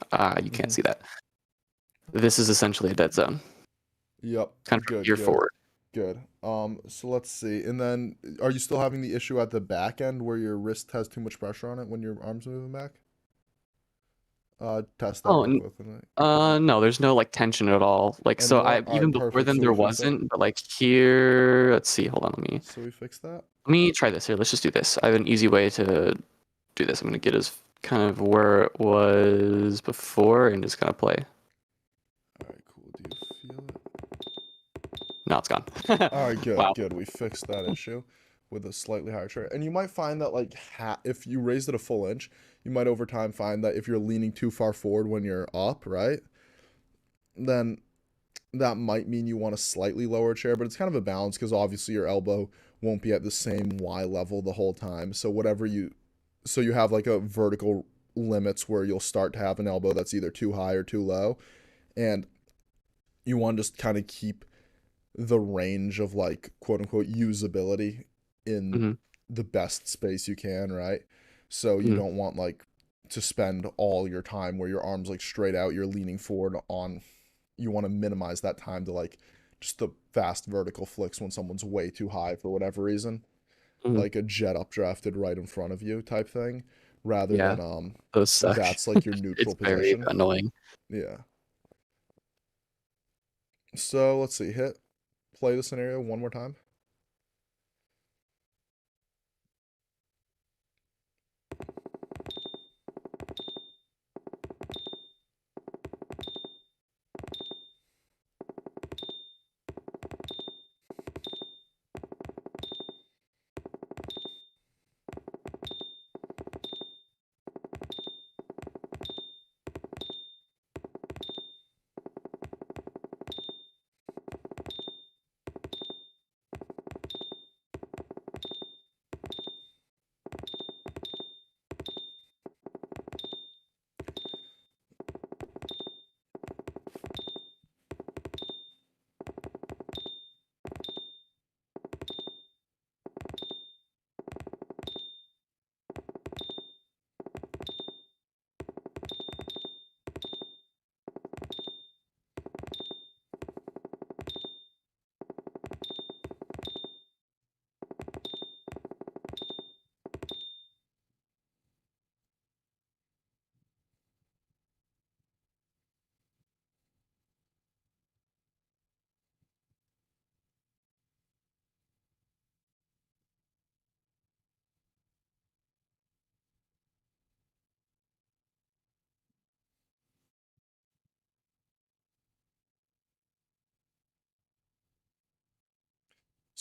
You can't Mhm. see that. This is essentially a dead zone, Yep. kind of from Good, here good, forward. good. So let's see. And then are you still having the issue at the back end where your wrist has too much pressure on it when your arm's moving back? Test that Oh, real quick with me. no, there's no like tension at all. Like so Anymore? I All even right, before perfect. then So there we fix that. wasn't, but like here, let's see, hold on, So we fix that. let me try this here. Let's just do this. I have an easy way to do this. I'm gonna get us kind of where it was before and just kind of play. All right, cool. Do you feel it? No, it's gone. All right, good, Wow. good. We fixed that issue with a slightly higher chair. And you might find that like if you raised it a full inch, you might over time find that if you're leaning too far forward when you're up, right? Then that might mean you want a slightly lower chair, but it's kind of a balance because obviously your elbow won't be at the same Y level the whole time. So you have like a vertical limits where you'll start to have an elbow that's either too high or too low. And you want to just kind of keep the range of like quote unquote usability in Hmm. the best space you can, right? So you Hmm. don't want like to spend all your time where your arms like straight out, you're leaning forward on. You want to minimize that time to like just the fast vertical flicks when someone's way too high for whatever reason, Hmm. like a jet updrafted right in front of you type thing, rather Yeah, than those suck. that's like your It's neutral very position. annoying. Yeah. So let's see, hit play the scenario one more time.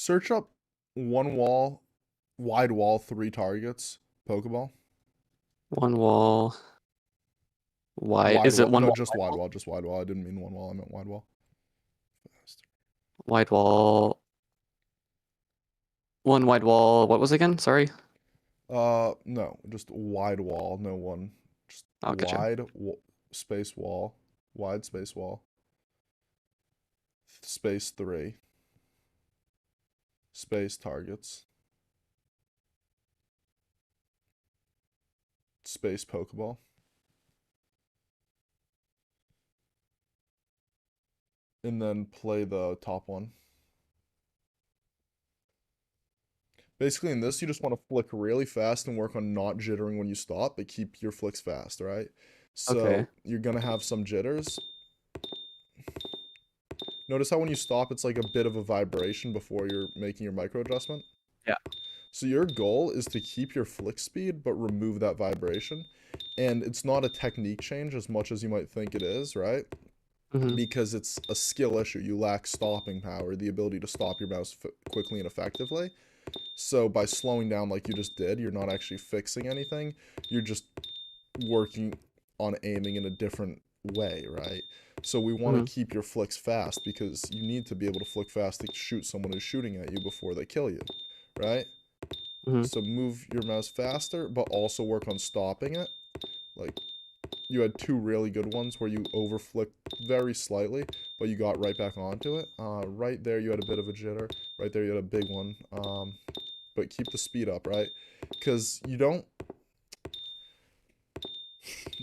Search up one wall, wide wall, 3 targets, Pokeball. One wall. Wide. Wide Is it wall. one No, wall? just wide wall. Just wide wall. I didn't mean one wall. I meant wide wall. Wide wall. One wide wall. What was it again? Sorry. No, just wide wall. No one. Just Oh, gotcha. space wall. Wide space wall. Space 3. Space targets. Space Pokeball. And then play the top one. Basically, in this, you just want to flick really fast and work on not jittering when you stop, but keep your flicks fast, right? So Okay. you're going to have some jitters. Notice how when you stop, it's like a bit of a vibration before you're making your micro adjustment? Yeah. So your goal is to keep your flick speed, but remove that vibration. And it's not a technique change as much as you might think it is, right? Mhm. Because it's a skill issue. You lack stopping power, the ability to stop your mouse quickly and effectively. So by slowing down like you just did, you're not actually fixing anything. You're just working on aiming in a different way, right? So we want Mhm. to keep your flicks fast because you need to be able to flick fast to shoot someone who's shooting at you before they kill you, right? Mhm. So move your mouse faster, but also work on stopping it. Like, you had 2 really good ones where you overflicked very slightly, but you got right back onto it. Right there, you had a bit of a jitter. Right there, you had a big one. But keep the speed up, right? Because you don't...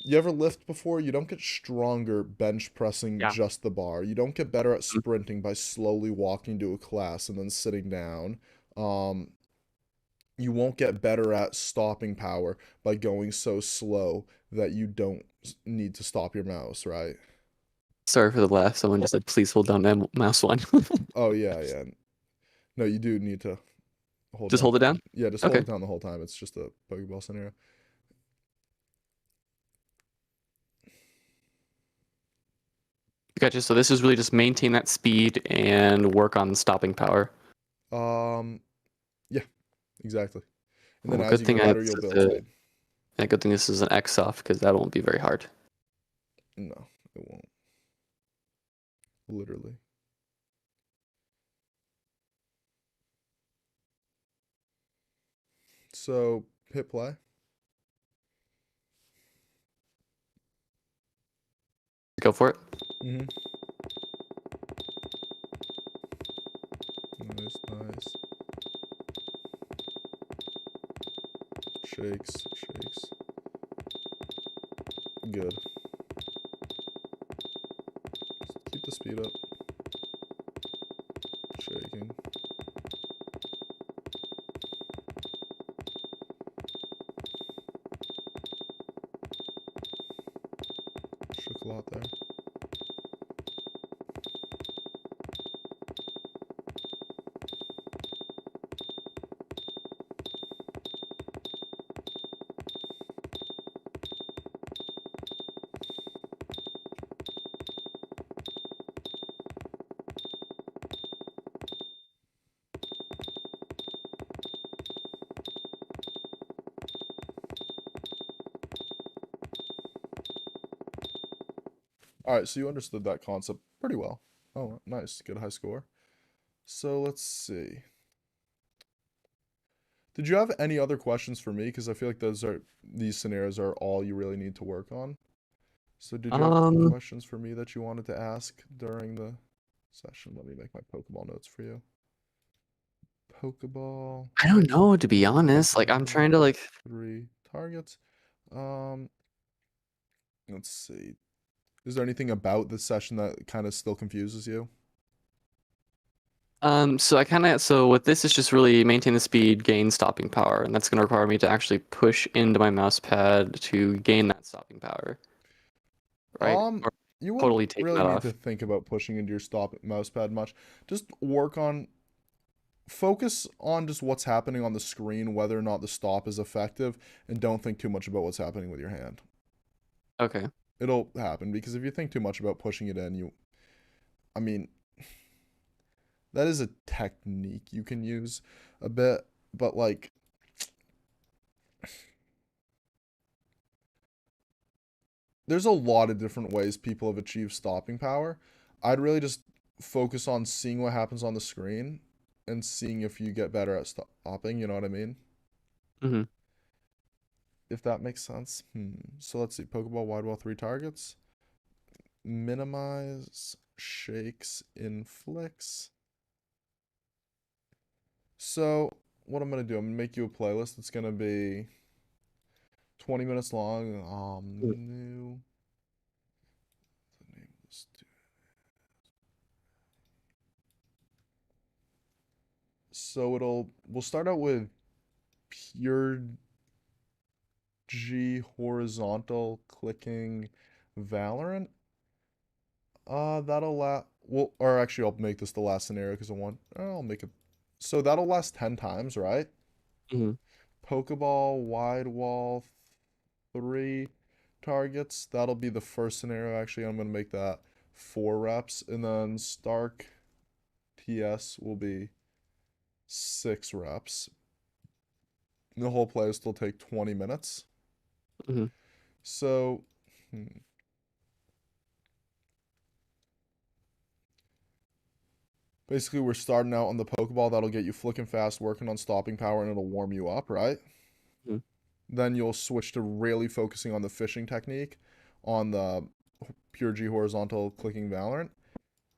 You ever lift before? You don't get stronger bench pressing Yeah. just the bar. You don't get better at Mhm. sprinting by slowly walking to a class and then sitting down. You won't get better at stopping power by going so slow that you don't need to stop your mouse, right? Sorry for the laugh. Someone just said, please hold down mouse one. Oh, yeah. No, you do need to hold Just down. hold it down? Yeah, just hold Okay. it down the whole time. It's just a Pokeball scenario. Gotcha. So this is really just maintain that speed and work on stopping power. Yeah, exactly. And then Well, as good you go thing better, you'll build speed. good thing this is an X off because that won't be very hard. No, it won't. Literally. So, hit play. Go for it. Mm-hmm. Nice. Shakes. Good. Just keep the speed up. Shaking. Shook a lot there. Alright, so you understood that concept pretty well. Oh, nice. Good high score. So, let's see. Did you have any other questions for me? Because I feel like these scenarios are all you really need to work on. So did you have questions for me that you wanted to ask during the session? Let me make my Pokeball notes for you. Pokeball. I don't know, to be honest. Like, I'm trying to, like... 3 targets. Let's see. Is there anything about this session that kind of still confuses you? So with this, it's just really maintain the speed, gain stopping power, and that's going to require me to actually push into my mouse pad to gain that stopping power, right? Or You wouldn't totally take really that need to off. think about pushing into your stop mouse pad much. Just focus on just what's happening on the screen, whether or not the stop is effective, and don't think too much about what's happening with your hand. Okay. It'll happen, because if you think too much about pushing it in, I mean, That is a technique you can use a bit, but like there's a lot of different ways people have achieved stopping power. I'd really just focus on seeing what happens on the screen and seeing if you get better at stopping, you know what I mean? Hmm. If that makes sense. So let's see. Pokeball, wide wall, 3 targets. Minimize, shakes, inflicts. So what I'm gonna do, I'm gonna make you a playlist. It's gonna be 20 minutes long. New. The name of this dude. So we'll start out with pure G horizontal clicking Valorant. That'll last. Well, or actually, I'll make this the last scenario because I'll make it. So that'll last 10 times, right? Hmm. Pokeball, wide wall, 3 targets. That'll be the first scenario. Actually, I'm gonna make that 4 reps, and then Stark TS will be 6 reps. The whole play will still take 20 minutes. Hmm. So, basically, we're starting out on the Pokeball. That'll get you flicking fast, working on stopping power, and it'll warm you up, right? Hmm. Then you'll switch to really focusing on the fishing technique on the Pure G horizontal clicking Valorant.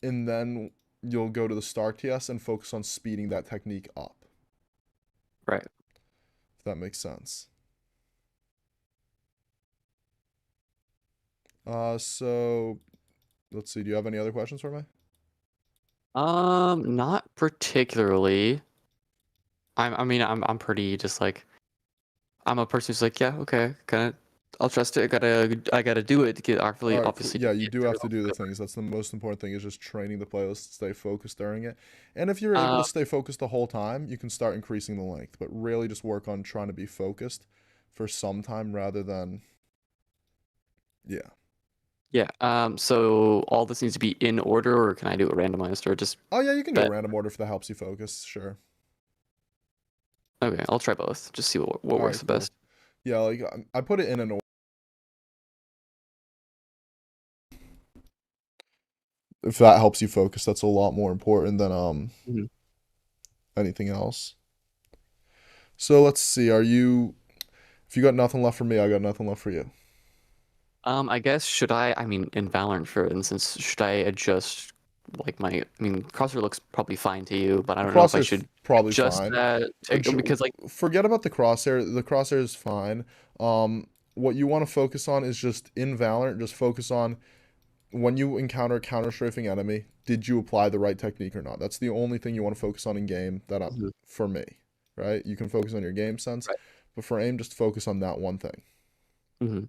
And then you'll go to the Stark TS and focus on speeding that technique up, Right. if that makes sense. So let's see. Do you have any other questions for me? Not particularly. I mean, I'm pretty just like I'm a person who's like, yeah, okay, kind of. I'll trust it. I gotta do it to get All actually, right, cool. obviously, Yeah, you get do the have to results do the quicker. things. That's the most important thing is just training the playlist to stay focused during it. And if you're able to Uh, stay focused the whole time, you can start increasing the length, but really just work on trying to be focused for some time rather than yeah. yeah. So all this needs to be in order, or can I do it randomized, or just Oh yeah, you can do a that? random order if that helps you focus, sure. Okay, I'll try both. Just see what All right, works the cool. best. Yeah, like I put it in an order. If that helps you focus, that's a lot more important than Mhm. anything else. So let's see. If you got nothing left for me, I got nothing left for you. I guess should I? I mean, in Valorant, for instance, should I adjust like my? I mean, crosshair looks probably fine to you, but I don't know if I Crosshair's should probably adjust fine. that because like. Forget about the crosshair. The crosshair is fine. What you want to focus on is just in Valorant, just focus on when you encounter a counter strafing enemy, did you apply the right technique or not? That's the only thing you want to focus on in game Mhm. for me, right? You can focus on your game sense, Right. but for aim, just focus on that one thing. Hmm.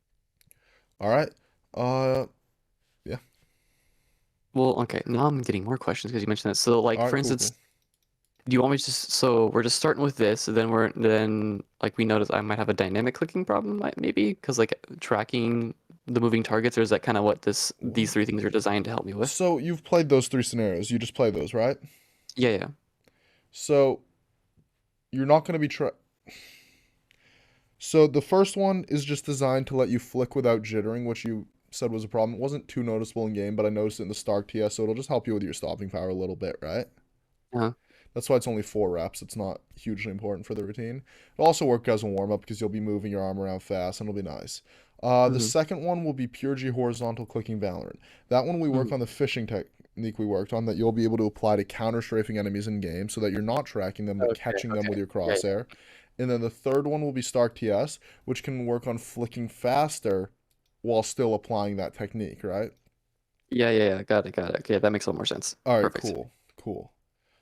All right. Uh, yeah. Well, okay. Now I'm getting more questions because you mentioned that. So, like, All for right. Cool. instance, Cool. do you want me to just? So we're just starting with this, and then like we notice I might have a dynamic clicking problem, maybe because like tracking the moving targets, or is that kind of what these What? 3 things are designed to help me with? So you've played those 3 scenarios. You just play those, right? Yeah, yeah. So you're not going to be So the first one is just designed to let you flick without jittering, which you said was a problem. It wasn't too noticeable in game, but I noticed it in the Stark TS, so it'll just help you with your stopping power a little bit, right? Uh-huh. That's why it's only 4 reps. It's not hugely important for the routine. It'll also work as a warm up because you'll be moving your arm around fast and it'll be nice. The Hmm. second one will be Pure G horizontal clicking Valorant. That one we work Hmm. on the fishing technique we worked on that you'll be able to apply to counter strafing enemies in game so that you're not tracking them but Okay. catching them with Okay. your Yeah. crosshair. And then the third one will be Stark TS, which can work on flicking faster while still applying that technique, right? Yeah. Yeah. Yeah. Got it. Got it. Okay, that makes a lot more sense. All right, Perfect. cool. Cool.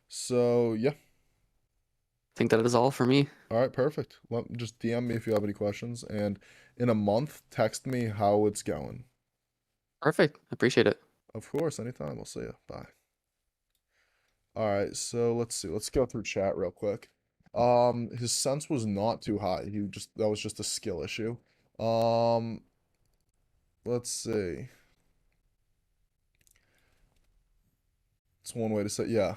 So, yeah. I think that is all for me. All right, perfect. Just DM me if you have any questions. And in a month, text me how it's going. Perfect. Appreciate it. Of course, anytime. We'll see you. Bye. All right, so let's see. Let's go through chat real quick. His sense was not too high. That was just a skill issue. Um, let's see. It's one way to say, yeah.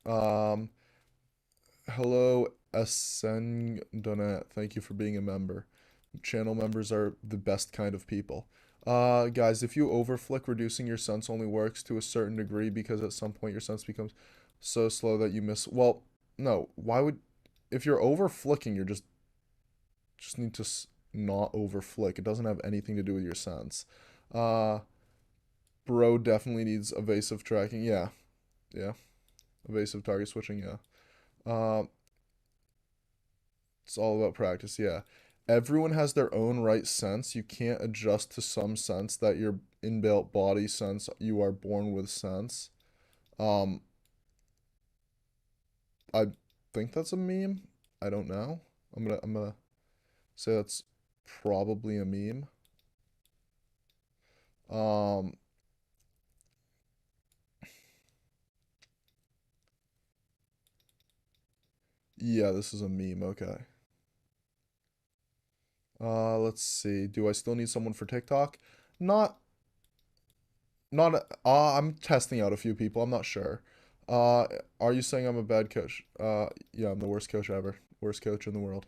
Um, hello, Ascend Donat. Thank you for being a member. Channel members are the best kind of people. Guys, if you overflick, reducing your sense only works to a certain degree because at some point your sense becomes so slow that you miss. Well, no. Why would if you're over flicking, you're just need to not over flick. It doesn't have anything to do with your sense. Uh, bro definitely needs evasive tracking. Yeah, yeah. Evasive target switching. Yeah. It's all about practice. Yeah. Everyone has their own right sense. You can't adjust to some sense that your inbuilt body sense. You are born with sense. Um, I think that's a meme. I don't know. I'm gonna say that's probably a meme. Um, yeah, this is a meme. Okay. Let's see. Do I still need someone for TikTok? Not, not. I'm testing out a few people. I'm not sure. Uh, are you saying I'm a bad coach? Yeah, I'm the worst coach ever. Worst coach in the world.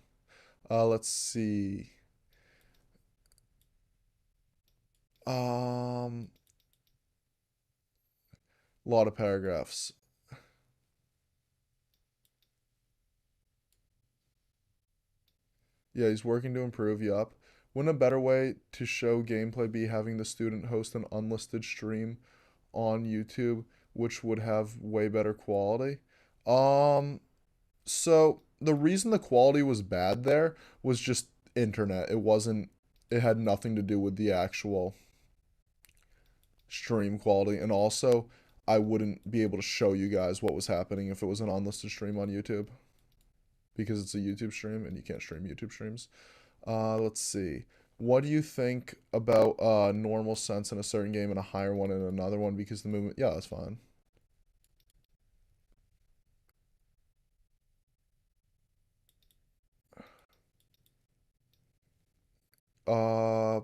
Let's see. A lot of paragraphs. Yeah, he's working to improve. Yup. Wouldn't a better way to show gameplay be having the student host an unlisted stream on YouTube, which would have way better quality? Um, so the reason the quality was bad there was just internet. It wasn't, it had nothing to do with the actual stream quality. And also, I wouldn't be able to show you guys what was happening if it was an unlisted stream on YouTube because it's a YouTube stream and you can't stream YouTube streams. Let's see. What do you think about normal sense in a certain game and a higher one in another one? Because the movement, yeah, that's fine. Uh,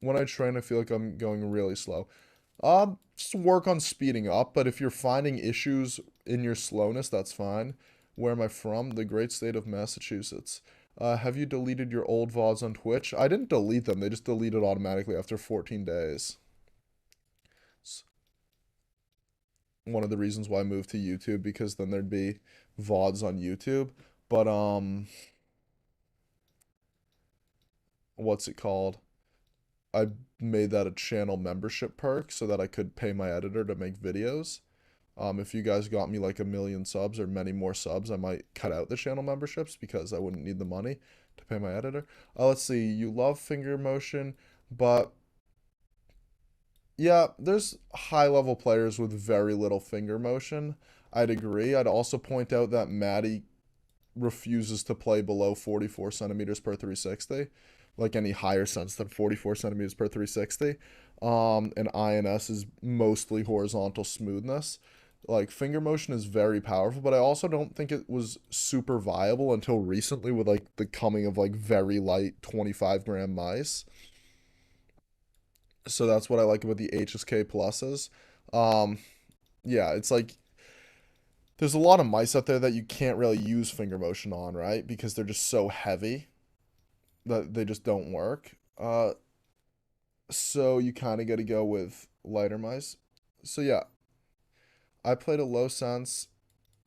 when I train, I feel like I'm going really slow. Just work on speeding up, but if you're finding issues in your slowness, that's fine. Where am I from? The great state of Massachusetts. Have you deleted your old VODs on Twitch? I didn't delete them, they just deleted automatically after 14 days. It's one of the reasons why I moved to YouTube, because then there'd be VODs on YouTube. But, what's it called? I made that a channel membership perk so that I could pay my editor to make videos. If you guys got me like 1,000,000 subs or many more subs, I might cut out the channel memberships because I wouldn't need the money to pay my editor. Let's see. You love finger motion, but yeah, there's high level players with very little finger motion. I'd agree. I'd also point out that Maddie refuses to play below 44 centimeters per 360, like any higher sense than 44 centimeters per 360. And INS is mostly horizontal smoothness. Like finger motion is very powerful, but I also don't think it was super viable until recently with like the coming of like very light 25-gram mice. So that's what I like about the HSK pluses. Um, yeah, it's like there's a lot of mice out there that you can't really use finger motion on, right? Because they're just so heavy that they just don't work. So you kind of got to go with lighter mice. So yeah, I played a low sense,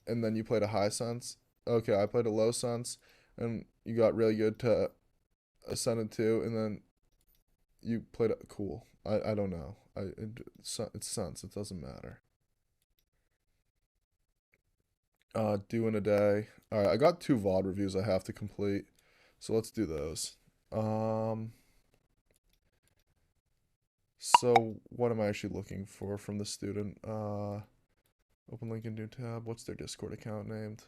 and then you played a high sense. Okay, I played a low sense, and you got really good to Ascended 2, and then you played a cool. I don't know. It's sense. It doesn't matter. Do in a day. All right, I got 2 VOD reviews I have to complete, so let's do those. Um, so what am I actually looking for from the student? Open link in new tab. What's their Discord account named?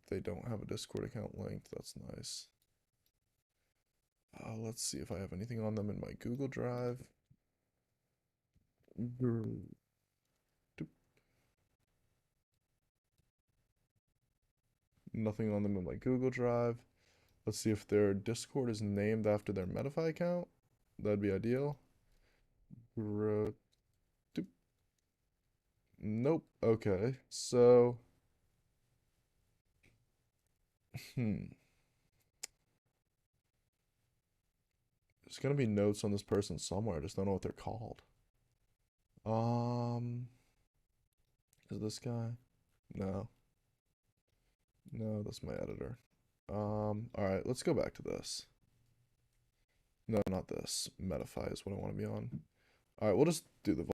They don't have a Discord account linked. That's nice. Let's see if I have anything on them in my Google Drive. Nothing on them in my Google Drive. Let's see if their Discord is named after their Medify account. That'd be ideal. Nope. Okay. So, there's gonna be notes on this person somewhere. I just don't know what they're called. Is this guy? No. No, that's my editor. All right, let's go back to this. No, not this. Medify is what I want to be on. All right, we'll just do the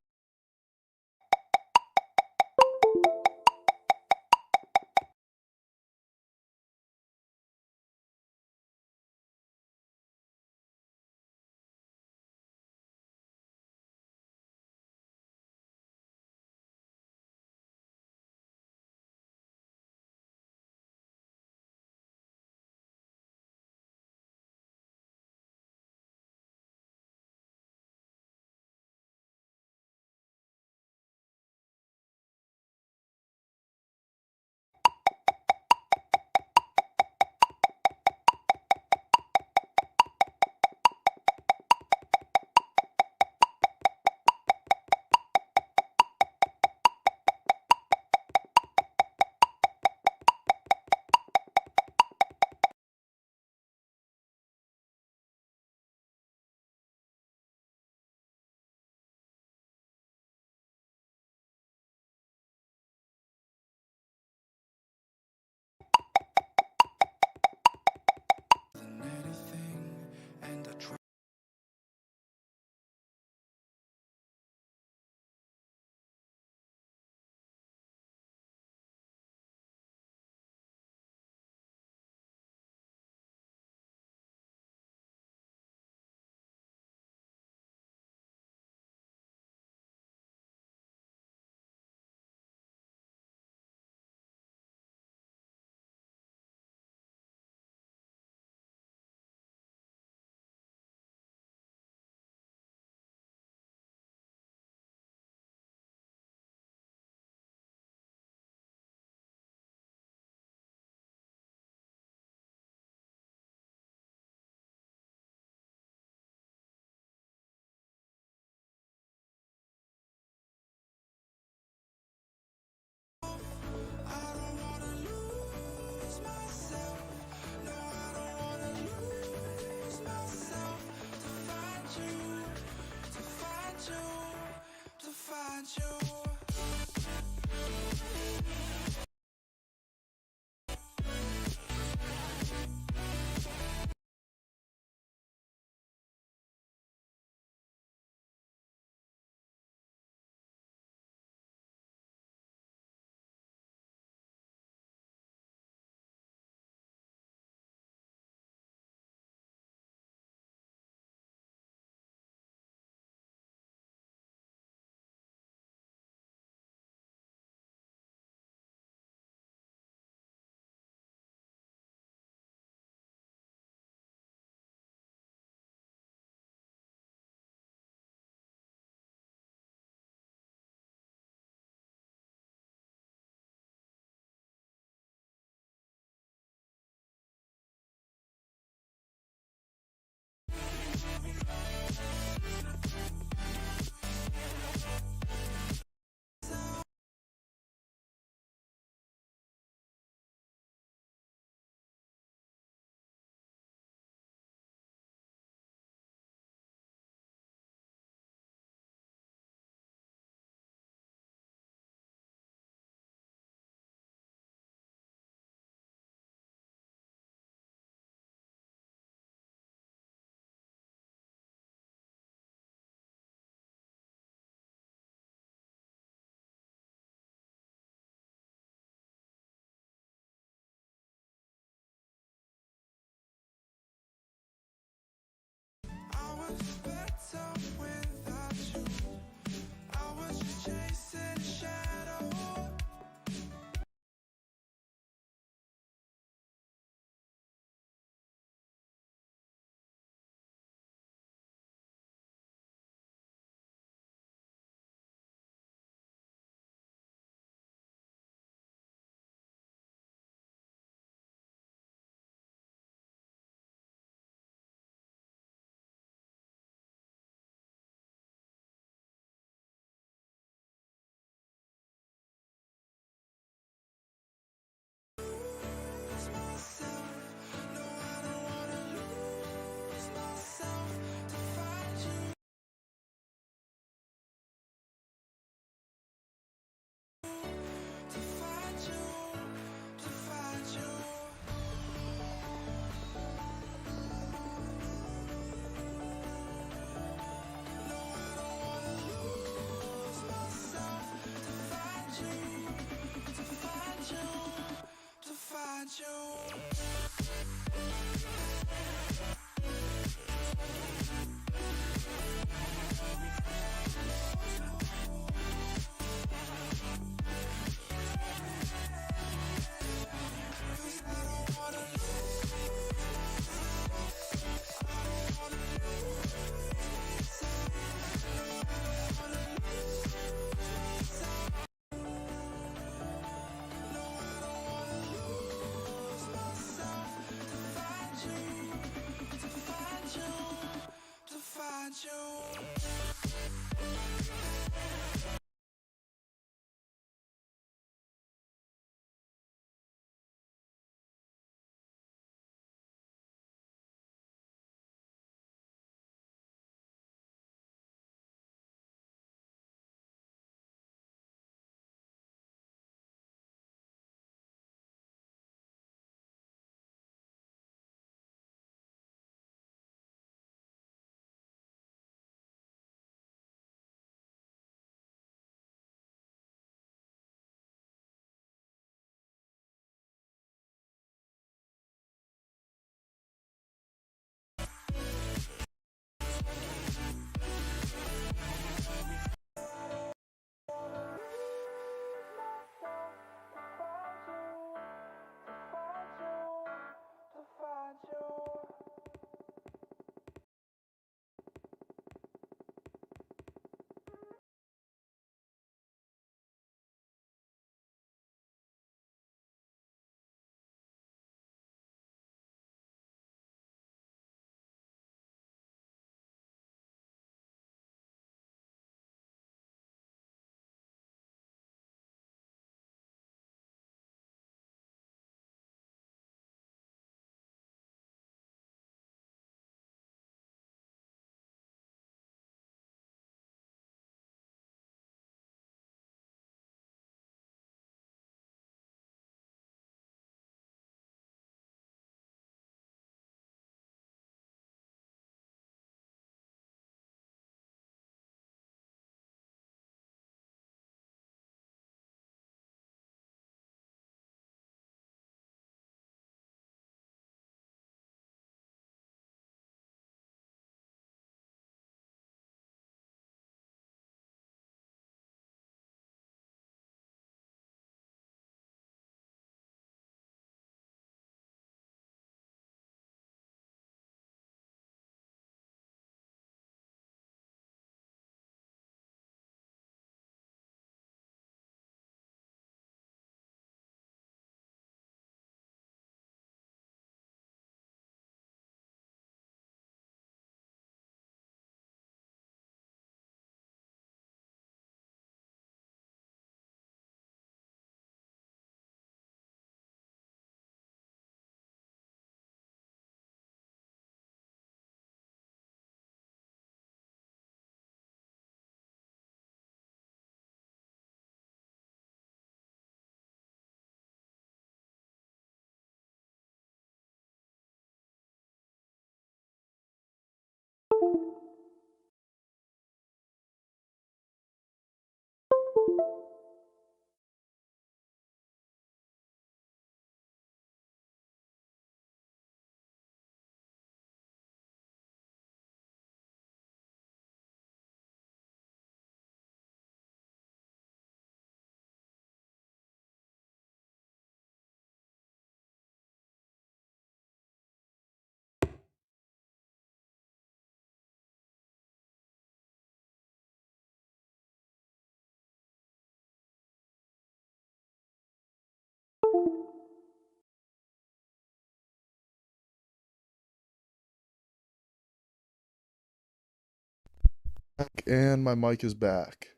And my mic is back.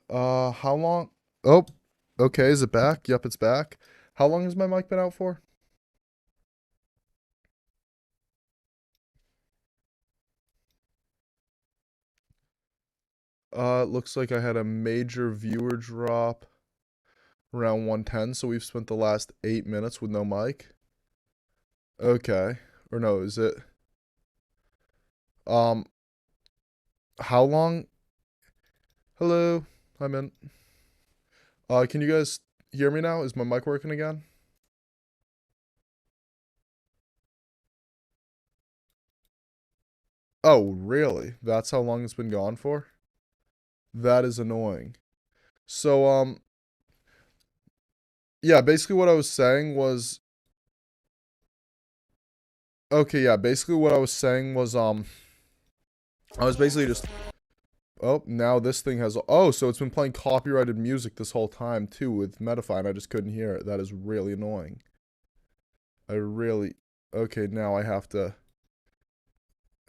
How long? Oh, okay. Is it back? Yep, it's back. How long has my mic been out for? It looks like I had a major viewer drop around 110, so we've spent the last 8 minutes with no mic. Okay. Or no, is it? Um, how long? Hello, I'm in. Can you guys hear me now? Is my mic working again? Oh, really? That's how long it's been gone for? That is annoying. So, yeah, basically what I was saying was, okay, yeah, basically what I was saying was, I was basically just, oh, now this thing has, oh, so it's been playing copyrighted music this whole time, too, with Medify, and I just couldn't hear it. That is really annoying. Okay, now I have to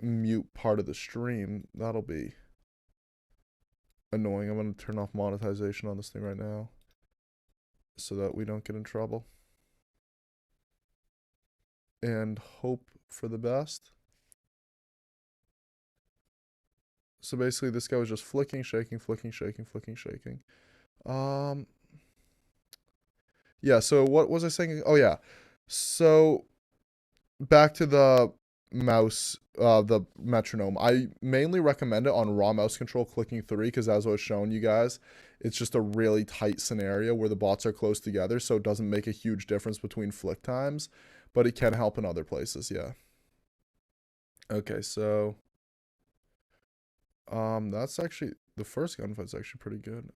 mute part of the stream. That'll be annoying. I'm going to turn off monetization on this thing right now so that we don't get in trouble. And hope for the best. So basically this guy was just flicking, shaking, flicking, shaking, flicking, shaking. Yeah, so what was I saying? Oh yeah. So back to the mouse, the metronome. I mainly recommend it on raw mouse control clicking 3 because as I was showing you guys, it's just a really tight scenario where the bots are close together, so it doesn't make a huge difference between flick times, but it can help in other places, yeah. Okay, so that's actually the first gunfight's actually pretty good.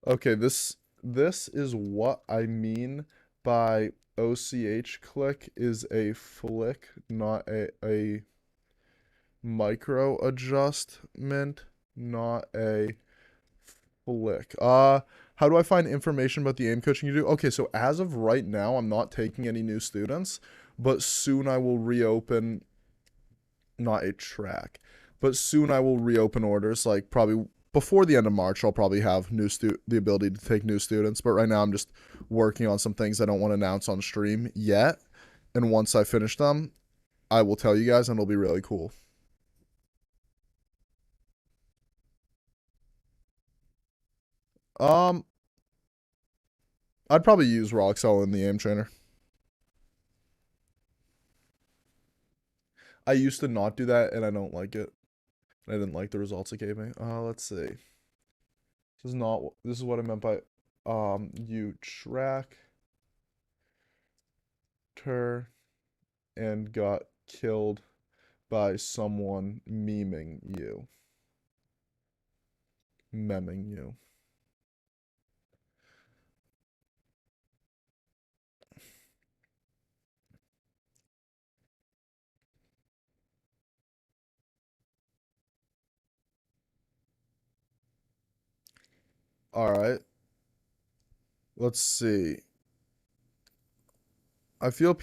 Okay, this is what I mean by OCH click is a flick, not a micro adjustment, not a flick. How do I find information about the aim coaching you do? Okay, so as of right now, I'm not taking any new students, but soon I will reopen, not a track, but soon I will reopen orders, like probably before the end of March. I'll probably have the ability to take new students, but right now I'm just working on some things I don't want to announce on stream yet, and once I finish them, I will tell you guys, and it'll be really cool. I'd probably use Roxel in the aim trainer. I used to not do that, and I don't like it. I didn't like the results it gave me. Let's see. This is what I meant by you track her and got killed by someone meming you. Memming you. Alright. Let's see. I feel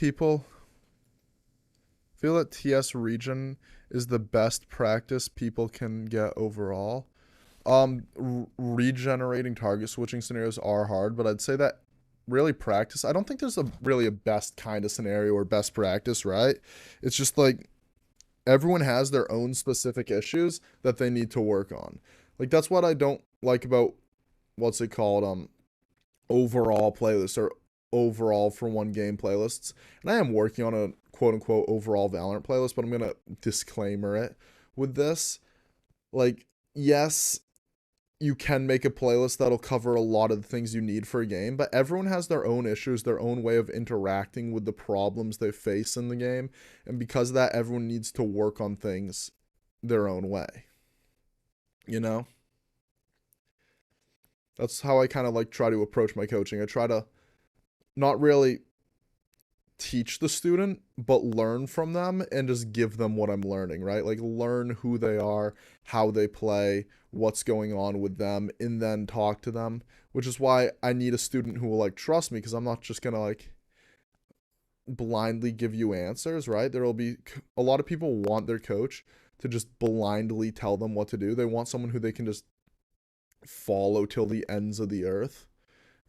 that TS region is the best practice people can get overall. Regenerating target switching scenarios are hard, but I'd say that really practice. I don't think there's really a best kind of scenario or best practice, right? It's just like everyone has their own specific issues that they need to work on. Like that's what I don't like about what's it called overall playlists or overall for one game playlists. And I am working on a quote unquote overall Valorant playlist, but I'm going to disclaimer it with this. Like, yes, you can make a playlist that'll cover a lot of the things you need for a game, but everyone has their own issues, their own way of interacting with the problems they face in the game. And because of that, everyone needs to work on things their own way. You know? That's how I kind of like try to approach my coaching. I try to not really teach the student, but learn from them and just give them what I'm learning, right? Like learn who they are, how they play, what's going on with them, and then talk to them, which is why I need a student who will like trust me, because I'm not just gonna like blindly give you answers, right? There will be a lot of people want their coach to just blindly tell them what to do. They want someone who they can just follow till the ends of the earth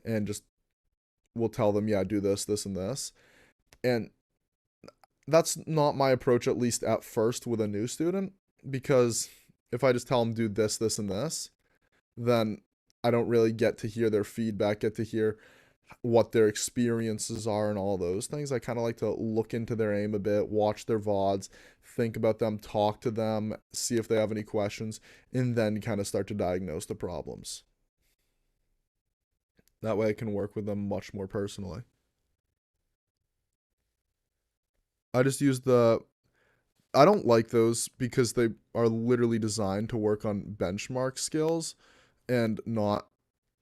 and just will tell them, yeah, do this, this, and this. And that's not my approach, at least at first, with a new student, because if I just tell them do this, this, and this, then I don't really get to hear their feedback, get to hear what their experiences are and all those things. I kind of like to look into their aim a bit, watch their VODs, think about them, talk to them, see if they have any questions, and then kind of start to diagnose the problems. That way I can work with them much more personally. I just use I don't like those because they are literally designed to work on benchmark skills and not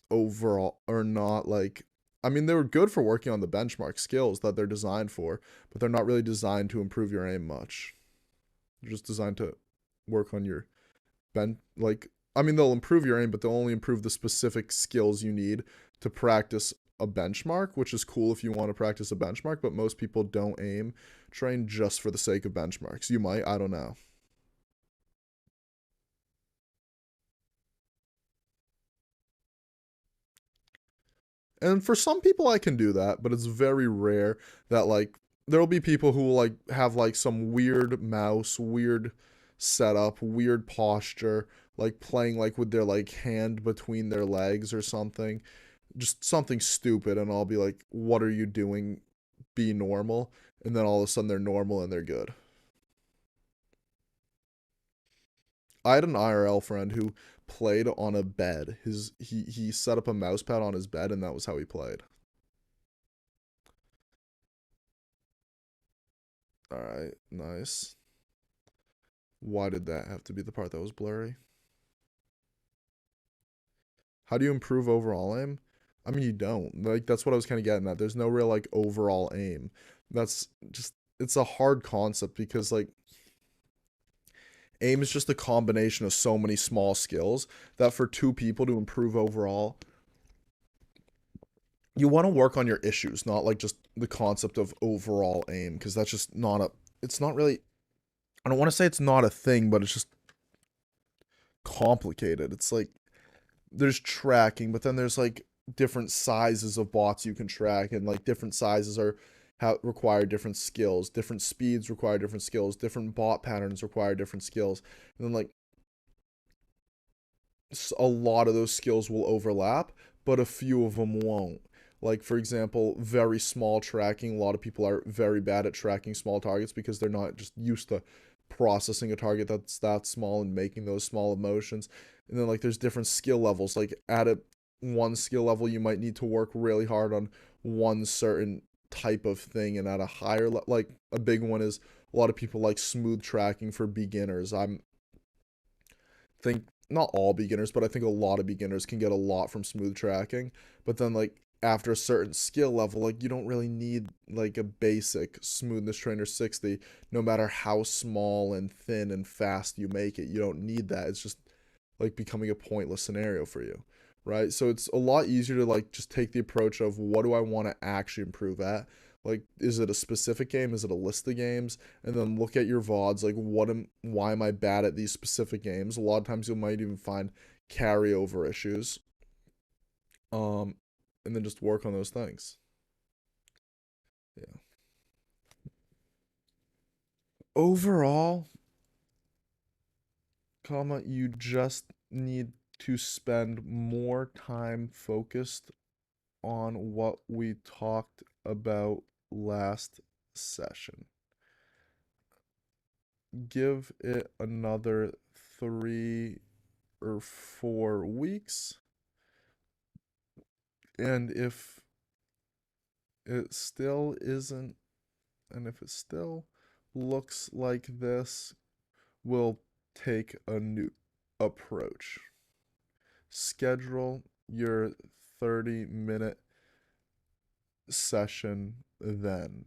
overall, or not like, I mean, they were good for working on the benchmark skills that they're designed for, but they're not really designed to improve your aim much. They're just designed to work on your I mean, they'll improve your aim, but they'll only improve the specific skills you need to practice a benchmark, which is cool if you want to practice a benchmark, but most people don't aim train just for the sake of benchmarks. You might, I don't know. And for some people I can do that, but it's very rare that like there'll be people who will like have like some weird mouse, weird setup, weird posture, like playing like with their like hand between their legs or something. Just something stupid, and I'll be like, "What are you doing? Be normal." And then all of a sudden they're normal and they're good. I had an IRL friend who played on a bed. He set up a mouse pad on his bed, and that was how he played. All right, nice. Why did that have to be the part that was blurry? How do you improve overall aim? I mean, you don't. Like, that's what I was kind of getting at. There's no real, like, overall aim. That's just, it's a hard concept because, like, aim is just a combination of so many small skills that for two people to improve overall, you want to work on your issues, not, like, just the concept of overall aim, because that's just not a, it's not really, I don't want to say it's not a thing, but it's just complicated. It's like, there's tracking, but then there's like different sizes of bots you can track, and like different sizes are require different skills, different speeds require different skills, different bot patterns require different skills, and then like a lot of those skills will overlap, but a few of them won't. Like for example, very small tracking. A lot of people are very bad at tracking small targets because they're not just used to processing a target that's that small and making those small motions. And then like there's different skill levels. Like at one skill level, you might need to work really hard on one certain type of thing, and at a higher like a big one is a lot of people like smooth tracking for beginners. I'm think not all beginners, but I think a lot of beginners can get a lot from smooth tracking. But then like after a certain skill level, like you don't really need like a basic smoothness trainer 60, no matter how small and thin and fast you make it. You don't need that. It's just like becoming a pointless scenario for you, right? So it's a lot easier to like just take the approach of what do I want to actually improve at? Like, is it a specific game? Is it a list of games? And then look at your VODs, like why am I bad at these specific games? A lot of times you might even find carryover issues. And then just work on those things. Yeah. Overall, you just need to spend more time focused on what we talked about last session. Give it another 3 or 4 weeks. And if it still isn't, and if it still looks like this, we'll take a new approach. Schedule your 30-minute session then.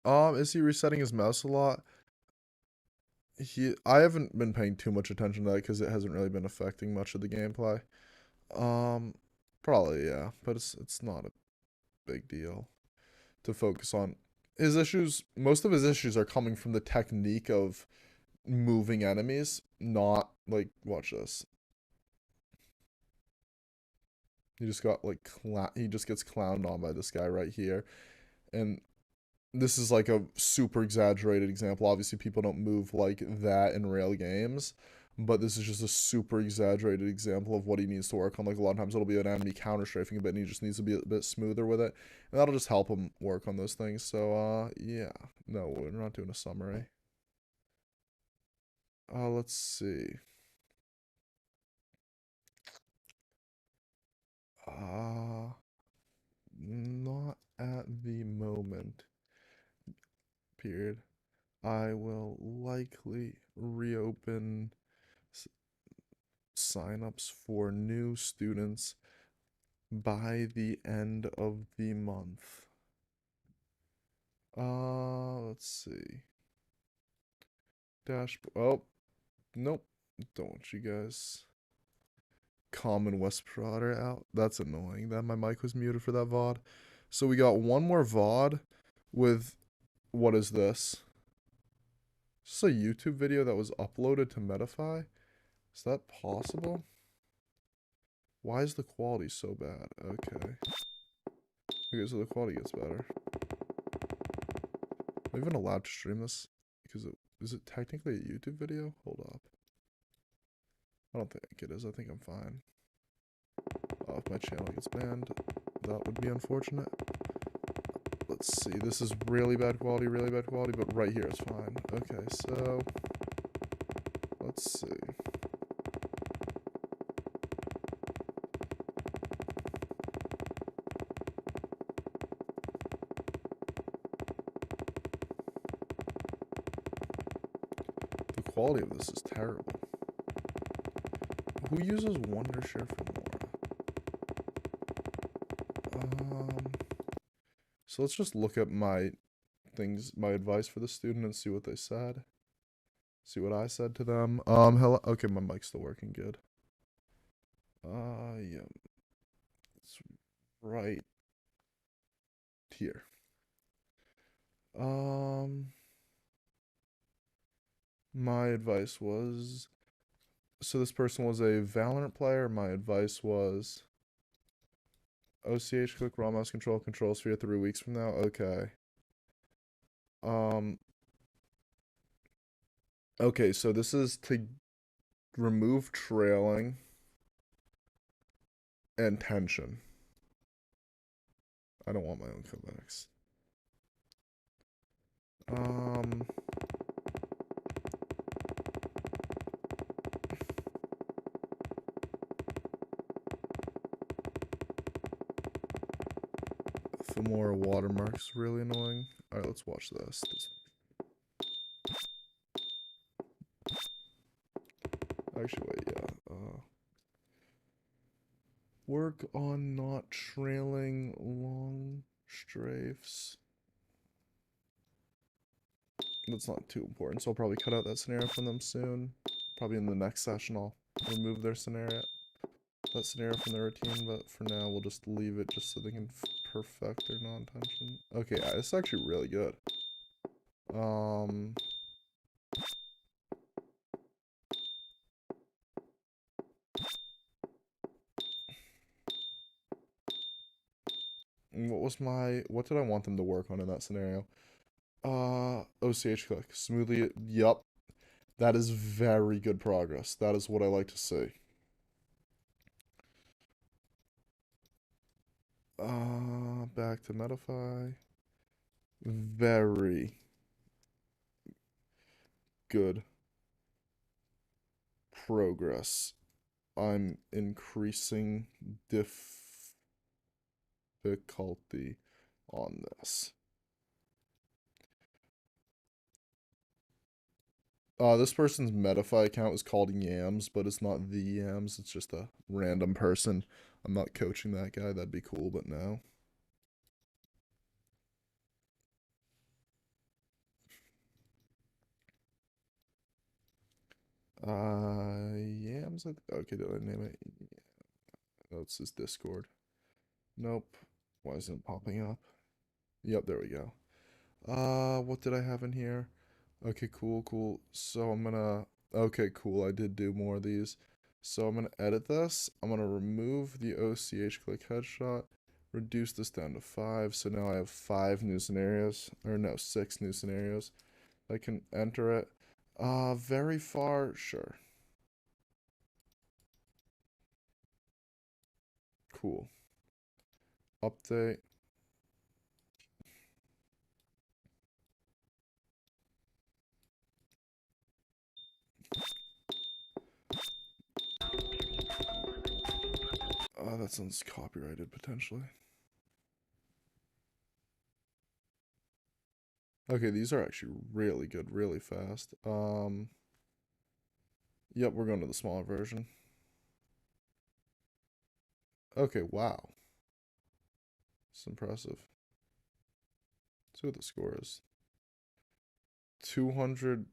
Is he resetting his mouse a lot? I haven't been paying too much attention to that because it hasn't really been affecting much of the gameplay. Probably, yeah, but it's not a big deal to focus on. His issues, most of his issues are coming from the technique of moving enemies, not like, watch this. He just got like, he just gets clowned on by this guy right here. And this is like a super exaggerated example. Obviously, people don't move like that in real games, but this is just a super exaggerated example of what he needs to work on. Like, a lot of times it'll be an enemy counter-strafing a bit, and he just needs to be a bit smoother with it, and that'll just help him work on those things. So, yeah. No, we're not doing a summary. Let's see. Not at the moment. Period. I will likely reopen signups for new students by the end of the month. Let's see. Oh, nope. Don't want you guys. Common Whisperer out. That's annoying that my mic was muted for that VOD. So we got one more VOD with, what is this? Is this a YouTube video that was uploaded to Medify? Is that possible? Why is the quality so bad? Okay. Okay, so the quality gets better. Am I even allowed to stream this? Because is it technically a YouTube video? Hold up. I don't think it is. I think I'm fine. If my channel gets banned, that would be unfortunate. Let's see. This is really bad quality, but right here it's fine. Okay, so let's see. The quality of this is terrible. Who uses Wondershare for more? So let's just look at my advice for the student and see what they said. See what I said to them. Hello. Okay, my mic's still working good. Yeah. It's right here. My advice was, so this person was a Valorant player. My advice was OCH click raw mouse control sphere 3 weeks from now. Okay. Okay, so this is to remove trailing and tension. I don't want my own cosmetics. Femora watermark's really annoying. Alright, let's watch this. Actually, wait, yeah. Work on not trailing long strafes. That's not too important, so I'll probably cut out that scenario from them soon. Probably in the next session I'll remove that scenario from their routine, but for now we'll just leave it just so they can perfect their non-tension. Okay, yeah, it's actually really good. What did I want them to work on in that scenario? OCH click. Smoothly, yup. That is very good progress. That is what I like to see. Back to Medify. Very good progress. I'm increasing difficulty on this. This person's Medify account is called Yams, but it's not the Yams. It's just a random person. I'm not coaching that guy. That'd be cool, but no. Yams. Okay, did I name it? Oh, it's his Discord. Nope. Why isn't it popping up? Yep, there we go. What did I have in here? Okay, cool. So I'm gonna... Okay, cool. I did do more of these. So I'm gonna edit this. I'm gonna remove the OCH click headshot. Reduce this down to 5. So now I have 5 new scenarios. Or no, 6 new scenarios. I can enter it. Very far, sure. Cool. Update. That sounds copyrighted potentially. Okay, these are actually really good, really fast. Yep, we're going to the smaller version. Okay, wow. It's impressive. Let's see what the score is. 200.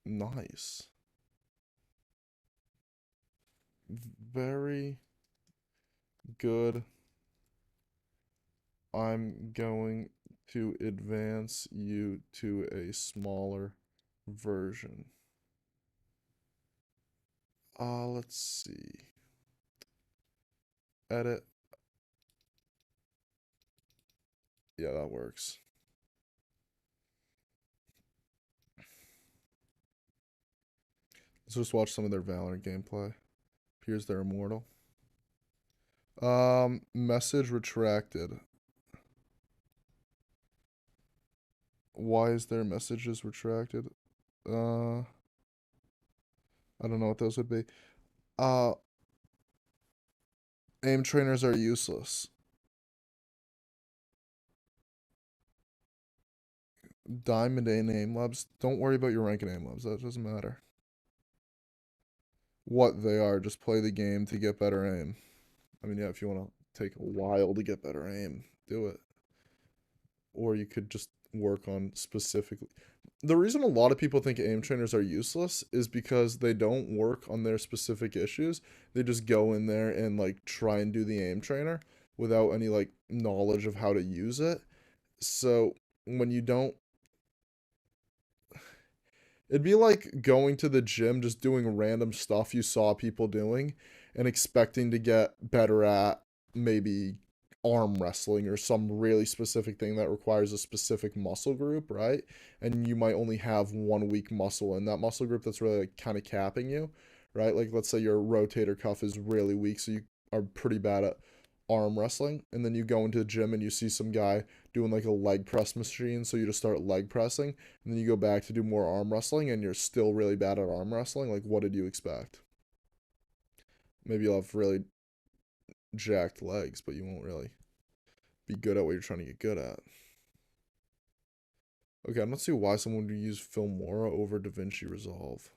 Nice. Very good. I'm going to advance you to a smaller version. Let's see. Edit. Yeah, that works. Let's just watch some of their Valorant gameplay. Appears they're immortal. Message retracted. Why is their messages retracted? I don't know what those would be. Aim trainers are useless. Diamond A aim labs. Don't worry about your rank in aim labs. That doesn't matter. What they are, just play the game to get better aim. I mean, yeah, if you want to take a while to get better aim, do it. Or you could just work on specifically. The reason a lot of people think aim trainers are useless is because they don't work on their specific issues. They just go in there and like try and do the aim trainer without any like knowledge of how to use it. So when you don't, it'd be like going to the gym, just doing random stuff you saw people doing and expecting to get better at maybe arm wrestling or some really specific thing that requires a specific muscle group, right? And you might only have one weak muscle in that muscle group that's really like kind of capping you, right? Like let's say your rotator cuff is really weak, so you are pretty bad at arm wrestling, and then you go into the gym and you see some guy doing like a leg press machine, so you just start leg pressing, and then you go back to do more arm wrestling and you're still really bad at arm wrestling. Like what did you expect? Maybe you'll have really jacked legs, but you won't really be good at what you're trying to get good at. Okay, I'm not seeing why someone would use Filmora over DaVinci Resolve.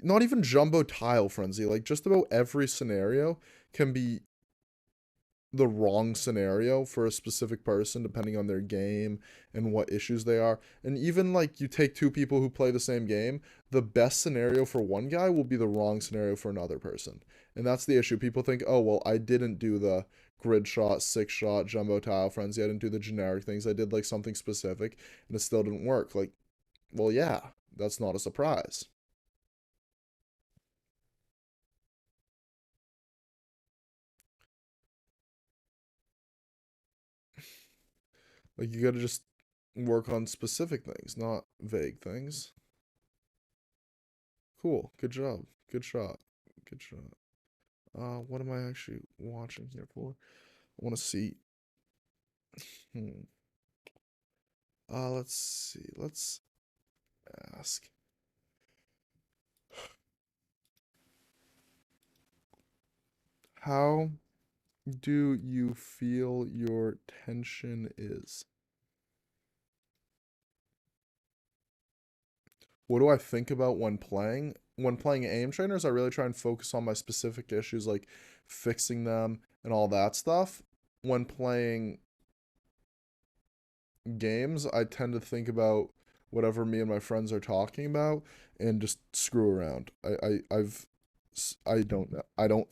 Not even Jumbo Tile Frenzy. Like, just about every scenario can be the wrong scenario for a specific person depending on their game and what issues they are. And even like you take two people who play the same game, the best scenario for one guy will be the wrong scenario for another person. And that's the issue. People think, oh, well, I didn't do the grid shot, 6-shot, jumbo tile frenzy. I didn't do the generic things. I did like something specific and it still didn't work. Like, well, yeah, that's not a surprise. Like, you gotta just work on specific things, not vague things. Cool. Good job. Good shot. Good shot. What am I actually watching here for? I want to see. Let's see. Let's ask. How do you feel your tension is? What do I think about when playing? When playing aim trainers, I really try and focus on my specific issues, like fixing them and all that stuff. When playing games, I tend to think about whatever me and my friends are talking about and just screw around. I don't know. I don't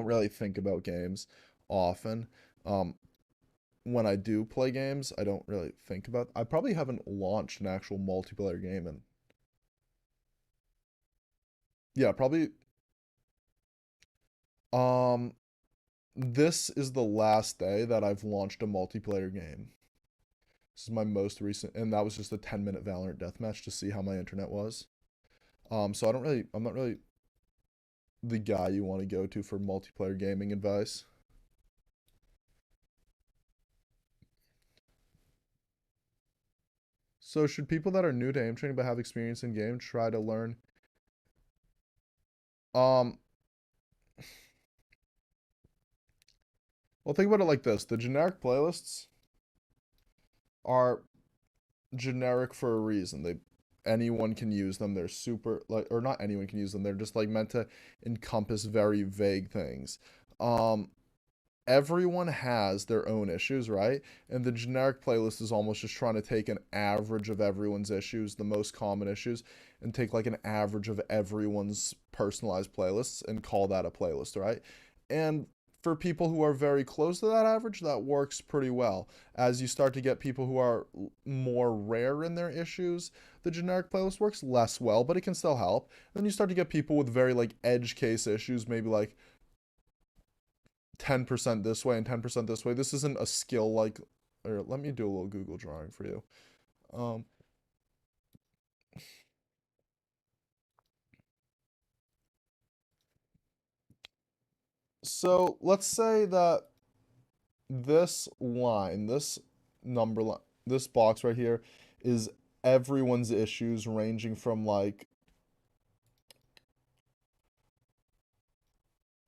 really think about games often. When I do play games, I don't really think about. I probably haven't launched an actual multiplayer game in. Yeah, probably. This is the last day that I've launched a multiplayer game. This is my most recent, and that was just a 10-minute Valorant deathmatch to see how my internet was. So I'm not really the guy you want to go to for multiplayer gaming advice. So should people that are new to aim training but have experience in game try to learn? Well, think about it like this. The generic playlists are generic for a reason. Anyone can use them. They're super like, or not anyone can use them. They're just like meant to encompass very vague things. Everyone has their own issues, right? And the generic playlist is almost just trying to take an average of everyone's issues, the most common issues, and take like an average of everyone's personalized playlists and call that a playlist, right? And for people who are very close to that average, that works pretty well. As you start to get people who are more rare in their issues, the generic playlist works less well, but it can still help. Then you start to get people with very like edge case issues, maybe like 10% this way and 10% this way. This isn't a skill like, or let me do a little Google drawing for you. So let's say that this line, this number line, this box right here is everyone's issues ranging from like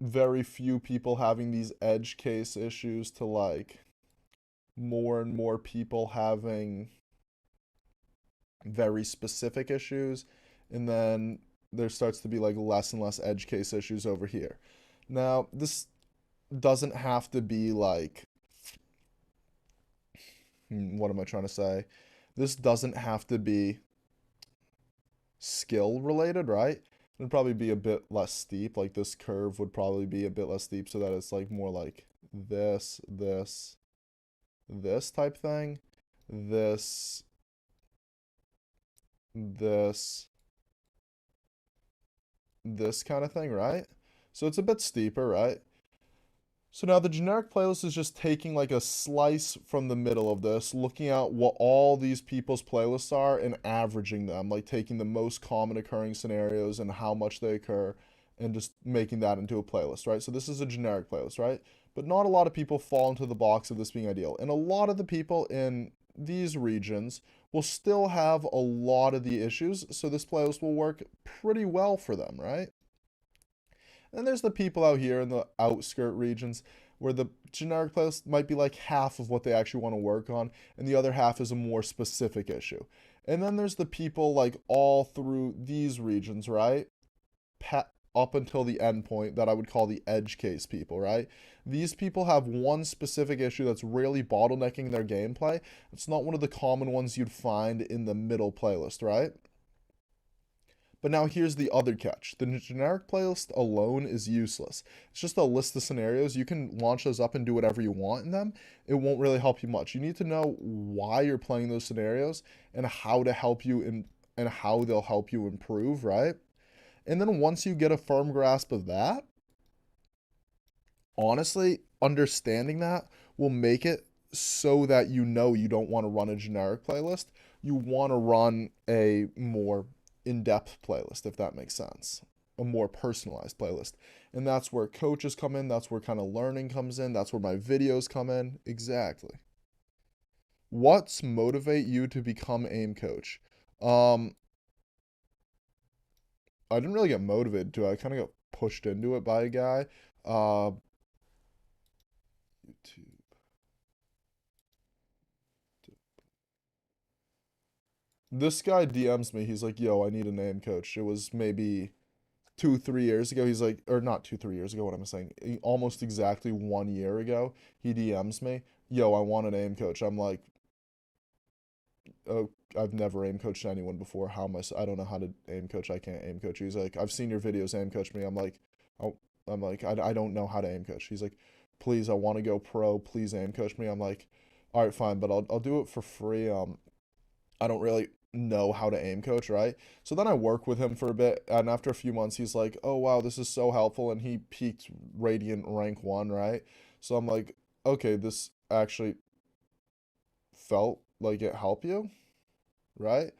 very few people having these edge case issues to like more and more people having very specific issues, and then there starts to be like less and less edge case issues over here. Now, this doesn't have to be like, what am I trying to say? This doesn't have to be skill related, right? It'd probably be a bit less steep. Like this curve would probably be a bit less steep so that it's like more like this type thing. This kind of thing, right? So it's a bit steeper, right? So now the generic playlist is just taking like a slice from the middle of this, looking at what all these people's playlists are and averaging them, like taking the most common occurring scenarios and how much they occur and just making that into a playlist, right? So this is a generic playlist, right? But not a lot of people fall into the box of this being ideal. And a lot of the people in these regions will still have a lot of the issues, so this playlist will work pretty well for them, right? And there's the people out here in the outskirt regions where the generic playlist might be like half of what they actually want to work on, and the other half is a more specific issue. And then there's the people like all through these regions, right? Up until the end point that I would call the edge case people, right? These people have one specific issue that's really bottlenecking their gameplay. It's not one of the common ones you'd find in the middle playlist, right? But now here's the other catch. The generic playlist alone is useless. It's just a list of scenarios. You can launch those up and do whatever you want in them. It won't really help you much. You need to know why you're playing those scenarios and how to help you and how they'll help you improve, right? And then once you get a firm grasp of that, honestly, understanding that will make it so that you know you don't want to run a generic playlist. You want to run a more in-depth playlist, if that makes sense. A more personalized playlist. And that's where coaches come in, that's where kind of learning comes in, that's where my videos come in. Exactly. What's motivate you to become aim coach? Um, I didn't really get motivated to it. I kind of got pushed into it by a guy. Uh, YouTube. This guy DMs me. He's like, "Yo, I need a name coach." It was maybe 2, 3 years ago. He's like, or not 2, 3 years ago. What am I saying? Almost exactly 1 year ago. He DMs me, "Yo, I want a name coach." I'm like, "Oh, I've never aim coached anyone before. How am I don't know how to aim coach. I can't aim coach." He's like, "I've seen your videos. Aim coach me." I'm like, "Oh, I'm like, I don't know how to aim coach." He's like, "Please, I want to go pro. Please aim coach me." I'm like, "All right, fine, but I'll do it for free." I don't really know how to aim coach, right? So then I work with him for a bit, and after a few months, he's like, "Oh wow, this is so helpful," and he peaked Radiant rank 1, right? So I'm like, "Okay, this actually felt like it helped you, right?"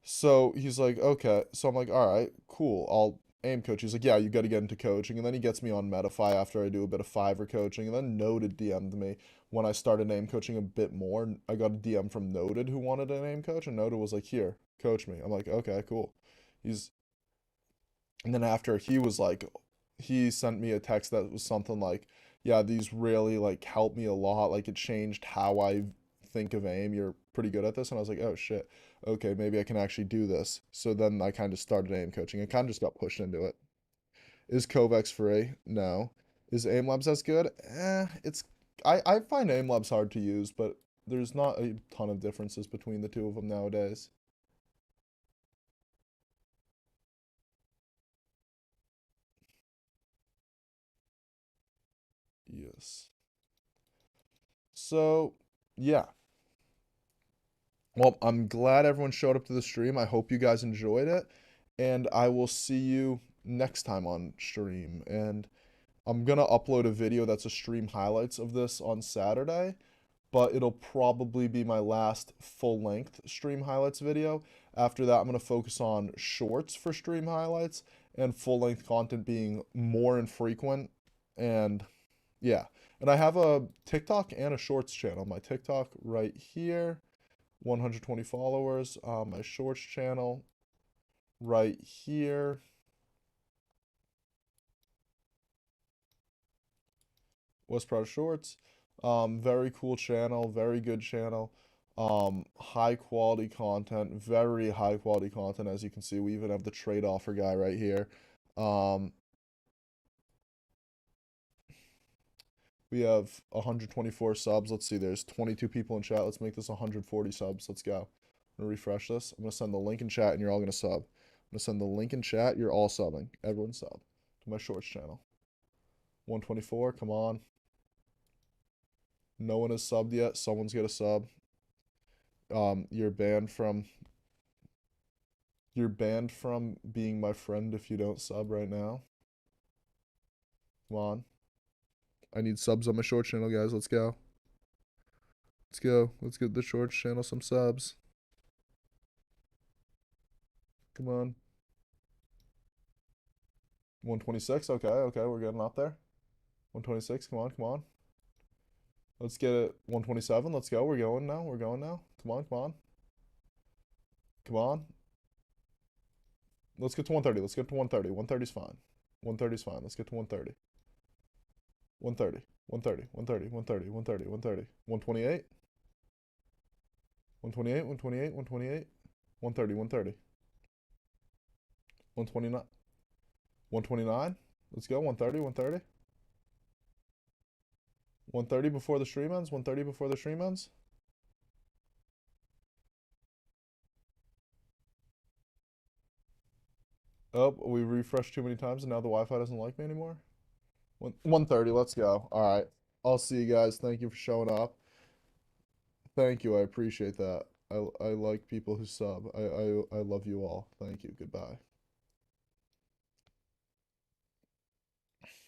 So he's like, "Okay." So I'm like, "All right, cool. I'll aim coach." He's like, "Yeah, you got to get into coaching." And then he gets me on Medify after I do a bit of Fiverr coaching. And then Noted DM'd me when I started name coaching a bit more. I got a DM from Noted who wanted a name coach, and Noted was like, "Here, coach me." I'm like, "Okay, cool." He's and then after he was like, he sent me a text that was something like, "Yeah, these really like helped me a lot. Like it changed how I think of aim. You're pretty good at this." And I was like, "Oh shit. Okay, maybe I can actually do this." So then I kind of started aim coaching. I kind of just got pushed into it. Is Kovacs free? No. Is Aim Labs as good? It's I find Aim Labs hard to use, but there's not a ton of differences between the two of them nowadays. Yes. So, yeah. Well, I'm glad everyone showed up to the stream. I hope you guys enjoyed it, and I will see you next time on stream. And I'm gonna upload a video that's a stream highlights of this on Saturday, but it'll probably be my last full-length stream highlights video. After that, I'm gonna focus on shorts for stream highlights and full-length content being more infrequent. And yeah, and I have a TikTok and a shorts channel. My TikTok right here, 120 followers. My shorts channel right here. West Proud Shorts. Very cool channel, very good channel. High quality content, very high quality content. As you can see, we even have the trade offer guy right here. Um, we have 124 subs. Let's see, there's 22 people in chat. Let's make this 140 subs. Let's go. I'm gonna refresh this. I'm gonna send the link in chat and you're all gonna sub. I'm gonna send the link in chat. You're all subbing. Everyone sub to my shorts channel. 124, come on. No one has subbed yet. Someone's got a sub. You're banned from being my friend if you don't sub right now. Come on. I need subs on my short channel, guys. Let's go. Let's go. Let's get the short channel some subs. Come on. 126. Okay, okay, we're getting up there. 126. Come on, come on. Let's get it. 127. Let's go. We're going now. We're going now. Come on, come on. Come on. Let's get to 130. Let's get to 130. 130 is fine. 130 is fine. Let's get to 130. 130. 130. 130. 130. 130. 130. 128. 128. 128. 128. 130. 130. 129. 129. Let's go. 130. 130. 130 before the stream ends. 130 before the stream ends. Oh, we refreshed too many times and now the Wi-Fi doesn't like me anymore. 130. Let's go. All right. I'll see you guys. Thank you for showing up. Thank you. I appreciate that. I like people who sub. I love you all. Thank you. Goodbye.